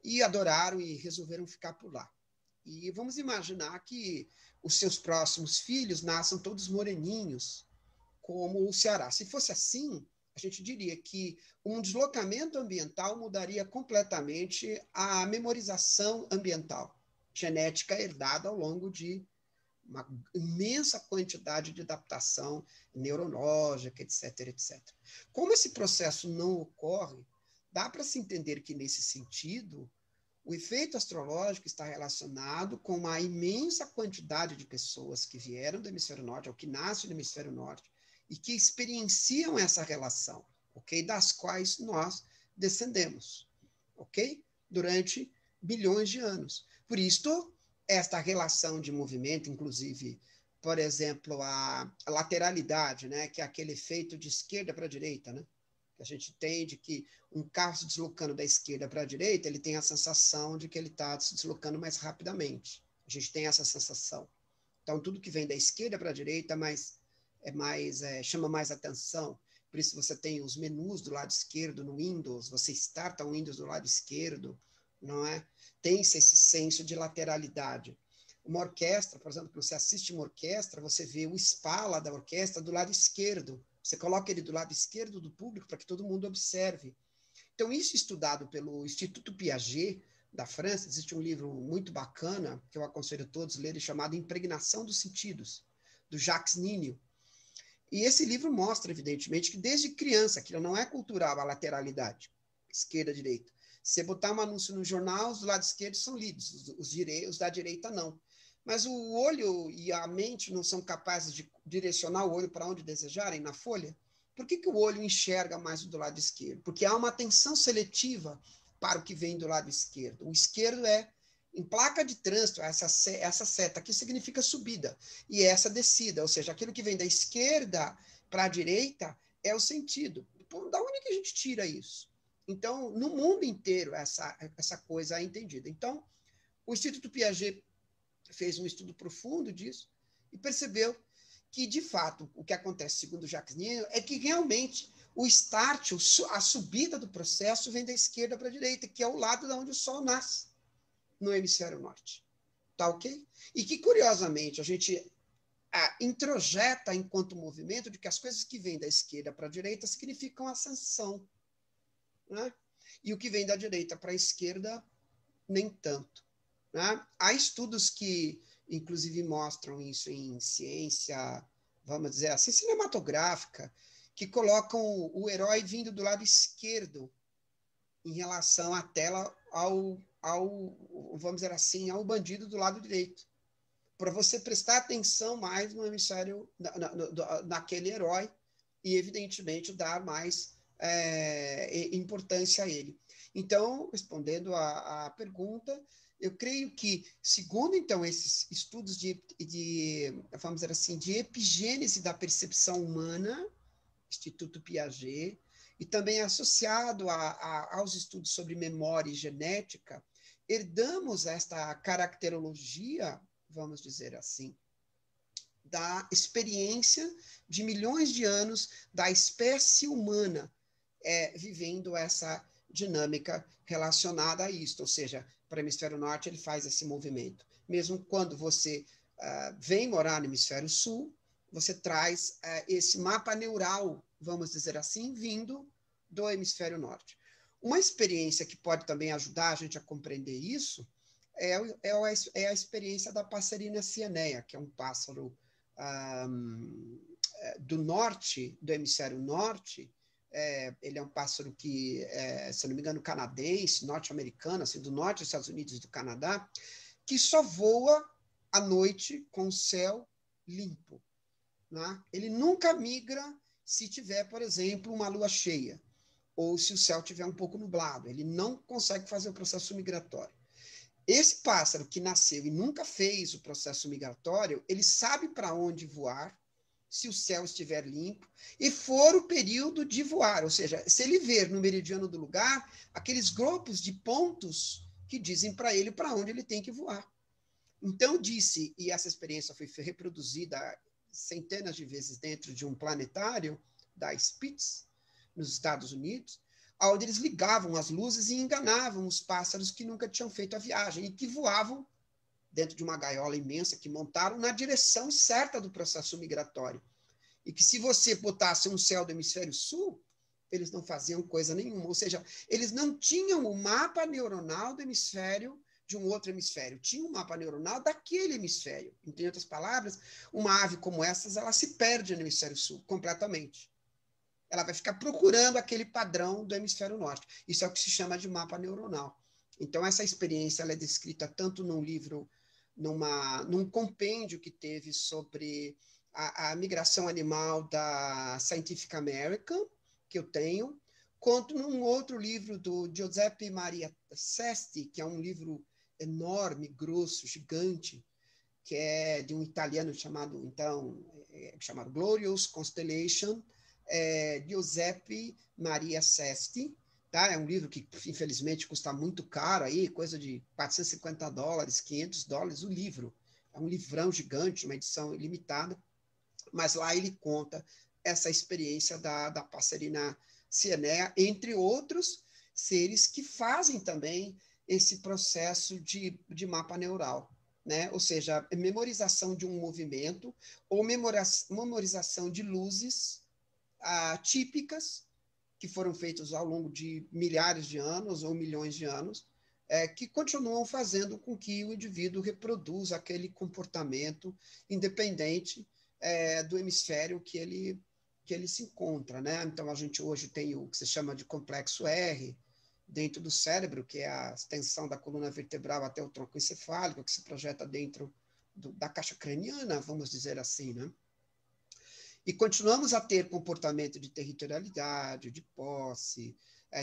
e adoraram e resolveram ficar por lá. E vamos imaginar que os seus próximos filhos nasçam todos moreninhos, como o Ceará. Se fosse assim, a gente diria que um deslocamento ambiental mudaria completamente a memorização ambiental, genética herdada ao longo de uma imensa quantidade de adaptação neurológica, etc, etc. Como esse processo não ocorre, dá para se entender que, nesse sentido, o efeito astrológico está relacionado com uma imensa quantidade de pessoas que vieram do hemisfério norte, ou que nascem no hemisfério norte, e que experienciam essa relação, ok? Das quais nós descendemos, ok? Durante bilhões de anos. Por isso, esta relação de movimento, inclusive, por exemplo, a lateralidade, né? Que é aquele efeito de esquerda para a direita, né? Que a gente entende que um carro se deslocando da esquerda para a direita, ele tem a sensação de que ele está se deslocando mais rapidamente. A gente tem essa sensação. Então, tudo que vem da esquerda para a direita chama mais atenção. Por isso você tem os menus do lado esquerdo no Windows, você starta o Windows do lado esquerdo, não é? Tem-se esse senso de lateralidade. Uma orquestra, por exemplo, quando você assiste uma orquestra, você vê o espala da orquestra do lado esquerdo. Você coloca ele do lado esquerdo do público para que todo mundo observe. Então, isso estudado pelo Instituto Piaget, da França, existe um livro muito bacana, que eu aconselho a todos lerem, chamado Impregnação dos Sentidos, do Jacques Ninio. E esse livro mostra, evidentemente, que desde criança, aquilo não é cultural, a lateralidade, esquerda, direita. Se você botar um anúncio no jornal, os do lado esquerdo são lidos, os da direita não. Mas o olho e a mente não são capazes de direcionar o olho para onde desejarem na folha? Por que o olho enxerga mais do lado esquerdo? Porque há uma atenção seletiva para o que vem do lado esquerdo. O esquerdo é, em placa de trânsito, essa seta aqui significa subida, e essa descida, ou seja, aquilo que vem da esquerda para a direita é o sentido. Então, da onde que a gente tira isso? Então, no mundo inteiro, essa coisa é entendida. Então, o Instituto Piaget fez um estudo profundo disso e percebeu que, de fato, o que acontece, segundo Jacques Ninio, é que realmente o start, a subida do processo vem da esquerda para a direita, que é o lado de onde o Sol nasce, no hemisfério norte. Tá ok? E que, curiosamente, a gente introjeta enquanto movimento de que as coisas que vêm da esquerda para a direita significam ascensão, né? E o que vem da direita para a esquerda, nem tanto, né? Há estudos que, inclusive, mostram isso em ciência, vamos dizer assim, cinematográfica, que colocam o herói vindo do lado esquerdo em relação à tela vamos dizer assim, ao bandido do lado direito, para você prestar atenção mais no hemisfério, naquele herói, e, evidentemente, dar mais importância a ele. Então, respondendo à pergunta, eu creio que, segundo, então, esses estudos vamos dizer assim, de epigênese da percepção humana, Instituto Piaget, e também associado aos estudos sobre memória e genética, herdamos esta caracterologia, vamos dizer assim, da experiência de milhões de anos da espécie humana vivendo essa dinâmica relacionada a isto, ou seja, para o hemisfério norte ele faz esse movimento. Mesmo quando você vem morar no hemisfério sul, você traz esse mapa neural, vamos dizer assim, vindo do hemisfério norte. Uma experiência que pode também ajudar a gente a compreender isso é a experiência da passerina cianeia, que é um pássaro do norte, do hemisfério norte. Ele é um pássaro que, se não me engano, canadense, norte-americano, assim, do norte dos Estados Unidos e do Canadá, que só voa à noite com o céu limpo, né? Ele nunca migra se tiver, por exemplo, uma lua cheia, ou se o céu estiver um pouco nublado. Ele não consegue fazer o processo migratório. Esse pássaro que nasceu e nunca fez o processo migratório, ele sabe para onde voar, se o céu estiver limpo, e for o período de voar, ou seja, se ele ver no meridiano do lugar, aqueles grupos de pontos que dizem para ele para onde ele tem que voar. Então, disse, e essa experiência foi reproduzida centenas de vezes dentro de um planetário da Spitz, nos Estados Unidos, onde eles ligavam as luzes e enganavam os pássaros que nunca tinham feito a viagem e que voavam dentro de uma gaiola imensa que montaram na direção certa do processo migratório. E que se você botasse um céu do hemisfério sul, eles não faziam coisa nenhuma. Ou seja, eles não tinham o mapa neuronal do hemisfério de um outro hemisfério. Tinham um mapa neuronal daquele hemisfério. Em outras palavras, uma ave como essas, ela se perde no hemisfério sul completamente. Ela vai ficar procurando aquele padrão do hemisfério norte. Isso é o que se chama de mapa neuronal. Então, essa experiência ela é descrita tanto num livro, num compêndio que teve sobre a migração animal da Scientific American, que eu tenho, quanto num outro livro do Giuseppe Maria Sesti, que é um livro enorme, grosso, gigante, que é de um italiano chamado Glorious Constellation, Giuseppe Maria Sesti, tá? É um livro que, infelizmente, custa muito caro, aí, coisa de $450, $500 o livro. É um livrão gigante, uma edição limitada, mas lá ele conta essa experiência da passerina cianeia, entre outros seres que fazem também esse processo de mapa neural, né? Ou seja, memorização de um movimento ou memorização de luzes típicas que foram feitos ao longo de milhares de anos ou milhões de anos, que continuam fazendo com que o indivíduo reproduza aquele comportamento independente do hemisfério que ele se encontra, né? Então, a gente hoje tem o que se chama de complexo R dentro do cérebro, que é a extensão da coluna vertebral até o tronco encefálico, que se projeta dentro da caixa craniana, vamos dizer assim, né? E continuamos a ter comportamento de territorialidade, de posse,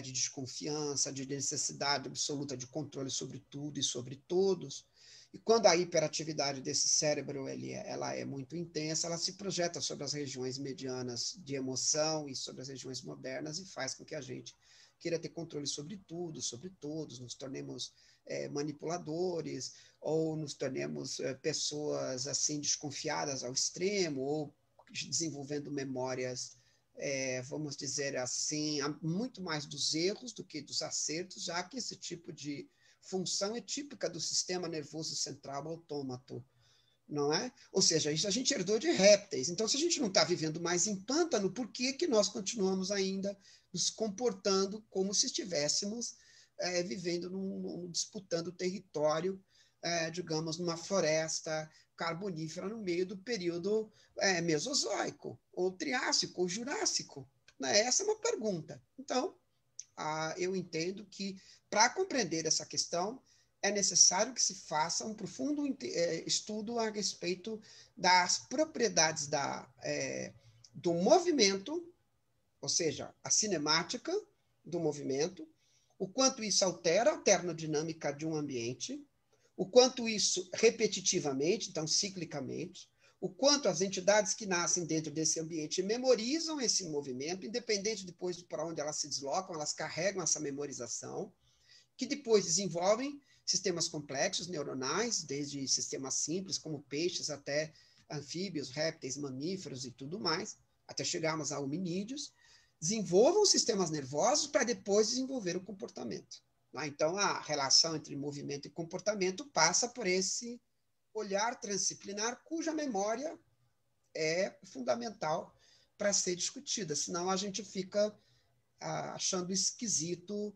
de desconfiança, de necessidade absoluta de controle sobre tudo e sobre todos. E quando a hiperatividade desse cérebro ela é muito intensa, ela se projeta sobre as regiões medianas de emoção e sobre as regiões modernas e faz com que a gente queira ter controle sobre tudo, sobre todos, nos tornemos manipuladores ou nos tornemos pessoas assim desconfiadas ao extremo ou desenvolvendo memórias, vamos dizer assim, muito mais dos erros do que dos acertos, já que esse tipo de função é típica do sistema nervoso central autômato, não é? Ou seja, isso a gente herdou de répteis. Então, se a gente não está vivendo mais em pântano, por que que nós continuamos ainda nos comportando como se estivéssemos vivendo, disputando território, digamos, numa floresta carbonífera no meio do período mesozoico, ou triássico, ou jurássico? Né? Essa é uma pergunta. Então, eu entendo que, para compreender essa questão, é necessário que se faça um profundo estudo a respeito das propriedades do movimento, ou seja, a cinemática do movimento, o quanto isso altera a termodinâmica de um ambiente, o quanto isso repetitivamente, então ciclicamente, o quanto as entidades que nascem dentro desse ambiente memorizam esse movimento, independente depois de para onde elas se deslocam, elas carregam essa memorização, que depois desenvolvem sistemas complexos neuronais, desde sistemas simples, como peixes, até anfíbios, répteis, mamíferos e tudo mais, até chegarmos a hominídeos, desenvolvam sistemas nervosos para depois desenvolver o comportamento. Então, a relação entre movimento e comportamento passa por esse olhar transdisciplinar, cuja memória é fundamental para ser discutida, senão a gente fica achando esquisito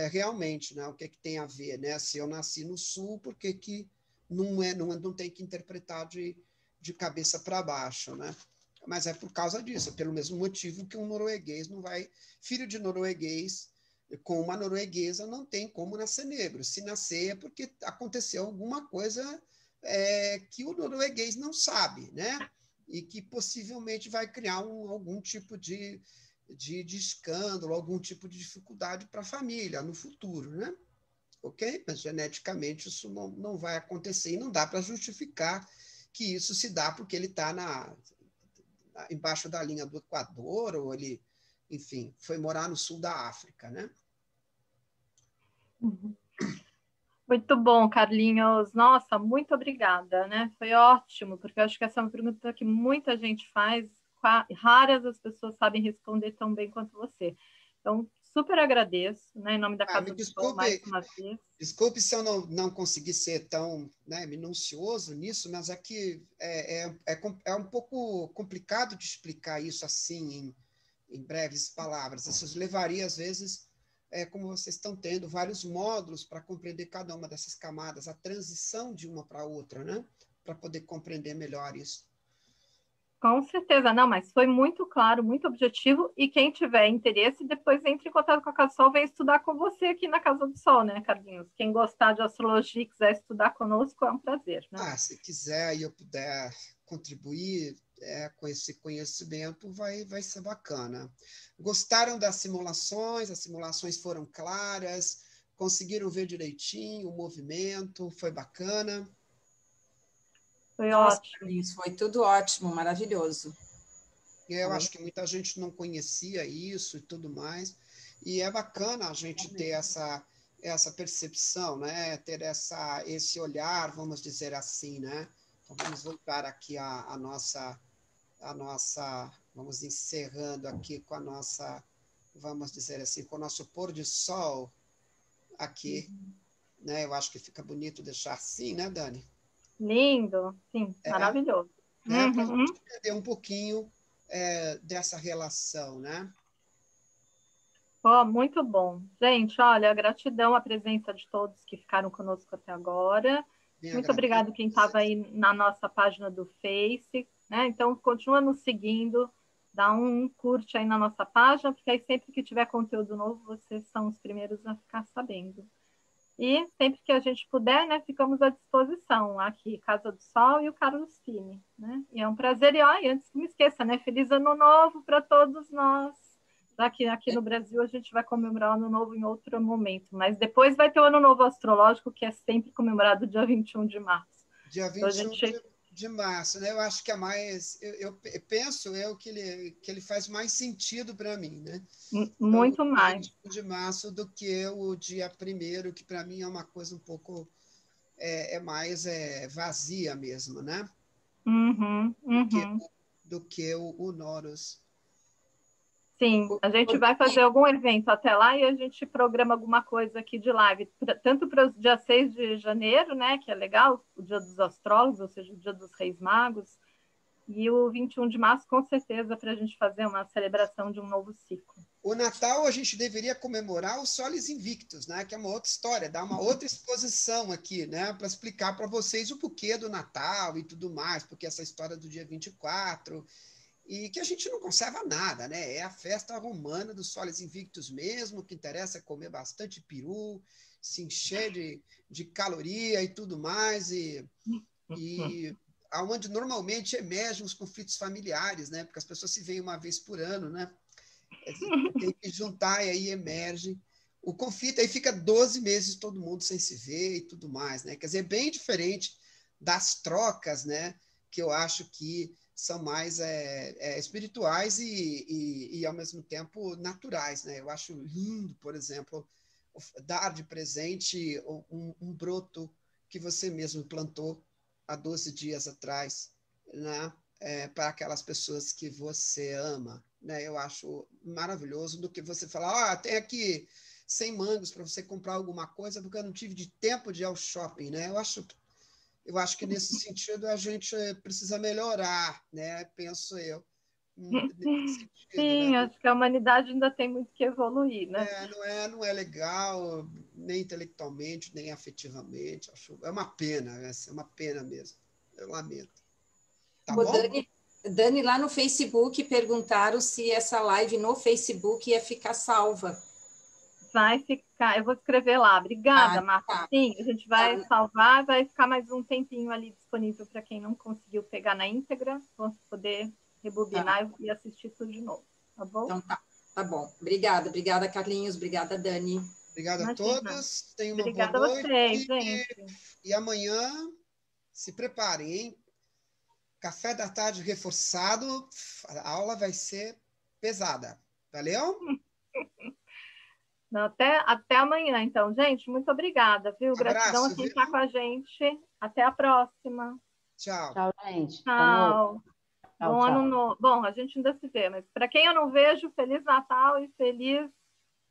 realmente, né? O que tem a ver, né? Se eu nasci no Sul, por que não tem que interpretar de cabeça para baixo, né? Mas é por causa disso, pelo mesmo motivo que um norueguês não vai... Filho de norueguês com uma norueguesa não tem como nascer negro. Se nascer é porque aconteceu alguma coisa que o norueguês não sabe, né? E que possivelmente vai criar algum tipo de escândalo, algum tipo de dificuldade para a família no futuro, né? Ok? Mas geneticamente isso não vai acontecer e não dá para justificar que isso se dá porque ele está embaixo da linha do Equador, ou ele, enfim, foi morar no sul da África, né? Muito bom, Carlinhos. Nossa, muito obrigada, né? Foi ótimo, porque eu acho que essa é uma pergunta que muita gente faz, raras as pessoas sabem responder tão bem quanto você. Então, super agradeço, né, em nome da Casa do Sol, mais uma vez. Desculpe se eu não consegui ser tão, né, minucioso nisso, mas é que é um pouco complicado de explicar isso assim, em breves palavras. Isso levaria, às vezes, como vocês estão tendo, vários módulos para compreender cada uma dessas camadas, a transição de uma para outra, né? Para poder compreender melhor isso. Com certeza, não, mas foi muito claro, muito objetivo, e quem tiver interesse, depois entre em contato com a Casa do Sol, vem estudar com você aqui na Casa do Sol, né, Carlinhos? Quem gostar de astrologia e quiser estudar conosco, é um prazer, né? Se quiser e eu puder contribuir com esse conhecimento, vai ser bacana. Gostaram das simulações? As simulações foram claras? Conseguiram ver direitinho o movimento? Foi bacana? Foi ótimo. Isso foi tudo ótimo, maravilhoso. Eu acho que muita gente não conhecia isso e tudo mais, e é bacana a gente ter essa percepção, né? Ter esse olhar, vamos dizer assim, né? Então, vamos voltar aqui a nossa, vamos encerrando aqui com a nossa, vamos dizer assim, com o nosso pôr de sol aqui, né? Eu acho que fica bonito deixar assim, né, Dani? Lindo, sim, maravilhoso. Né? Para a gente entender um pouquinho dessa relação, né? Muito bom. Gente, olha, gratidão à presença de todos que ficaram conosco até agora. Muito obrigado quem estava aí na nossa página do Face, né? Então, continua nos seguindo, dá um curte aí na nossa página, porque aí sempre que tiver conteúdo novo, vocês são os primeiros a ficar sabendo. E sempre que a gente puder, né, ficamos à disposição aqui, Casa do Sol e o Carlos Fini, né? E é um prazer. E antes que me esqueça, né? Feliz Ano Novo para todos nós. Aqui no Brasil a gente vai comemorar o Ano Novo em outro momento, mas depois vai ter o Ano Novo Astrológico, que é sempre comemorado dia 21 de março. Dia 21 de março, né? Eu acho que é mais... Eu penso que ele faz mais sentido para mim, né? Muito mais. 21 de março do que o dia 1º, que para mim é uma coisa um pouco... mais vazia mesmo, né? Uhum. Do que o Noros. Sim, a gente vai fazer algum evento até lá e a gente programa alguma coisa aqui de live, tanto para o dia 6 de janeiro, né, que é legal, o dia dos astrólogos, ou seja, o dia dos Reis Magos, e o 21 de março, com certeza, para a gente fazer uma celebração de um novo ciclo. O Natal a gente deveria comemorar os Soles Invictus, né? Que é uma outra história, dar uma outra exposição aqui, né? Para explicar para vocês o porquê do Natal e tudo mais, porque essa história do dia 24, e que a gente não conserva nada, né? É a festa romana dos Soles Invictus mesmo, o que interessa é comer bastante peru, se encher de caloria e tudo mais, e aonde normalmente emergem os conflitos familiares, né? Porque as pessoas se veem uma vez por ano, né? Tem que juntar e aí emerge o conflito, aí fica 12 meses todo mundo sem se ver e tudo mais, né? Quer dizer, bem diferente das trocas, né? Que eu acho que são mais espirituais e ao mesmo tempo naturais, né? Eu acho lindo, por exemplo, dar de presente um broto que você mesmo plantou há 12 dias atrás, né? Para aquelas pessoas que você ama, né? Eu acho maravilhoso do que você falar, tem aqui 100 mangos para você comprar alguma coisa porque eu não tive de tempo de ir ao shopping, né? Eu acho que nesse sentido a gente precisa melhorar, né? Penso eu. Nesse sentido, Sim, né? acho que a humanidade ainda tem muito que evoluir, né? Não é legal, nem intelectualmente, nem afetivamente. É uma pena, é uma pena mesmo. Eu lamento. Tá bom? Dani, lá no Facebook perguntaram se essa live no Facebook ia ficar salva. Vai ficar, eu vou escrever lá. Obrigada, Marta. Tá. Sim, a gente vai salvar, vai ficar mais um tempinho ali disponível para quem não conseguiu pegar na íntegra, vão poder rebobinar e assistir tudo de novo, tá bom? Então tá bom. Obrigada, Carlinhos, obrigada, Dani. Obrigado a todos, tenham uma Obrigada boa noite. A vocês, gente. E amanhã, se preparem, hein? Café da tarde reforçado, a aula vai ser pesada. Valeu? Até amanhã, então. Gente, muito obrigada, viu? Gratidão a quem está com a gente. Até a próxima. Tchau. Tchau, gente. Tchau. Tchau, Bom ano novo. Bom, a gente ainda se vê, mas para quem eu não vejo, Feliz Natal e Feliz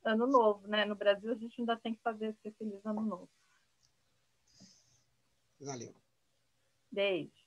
Ano Novo, né? No Brasil, a gente ainda tem que fazer esse Feliz Ano Novo. Valeu. Beijo.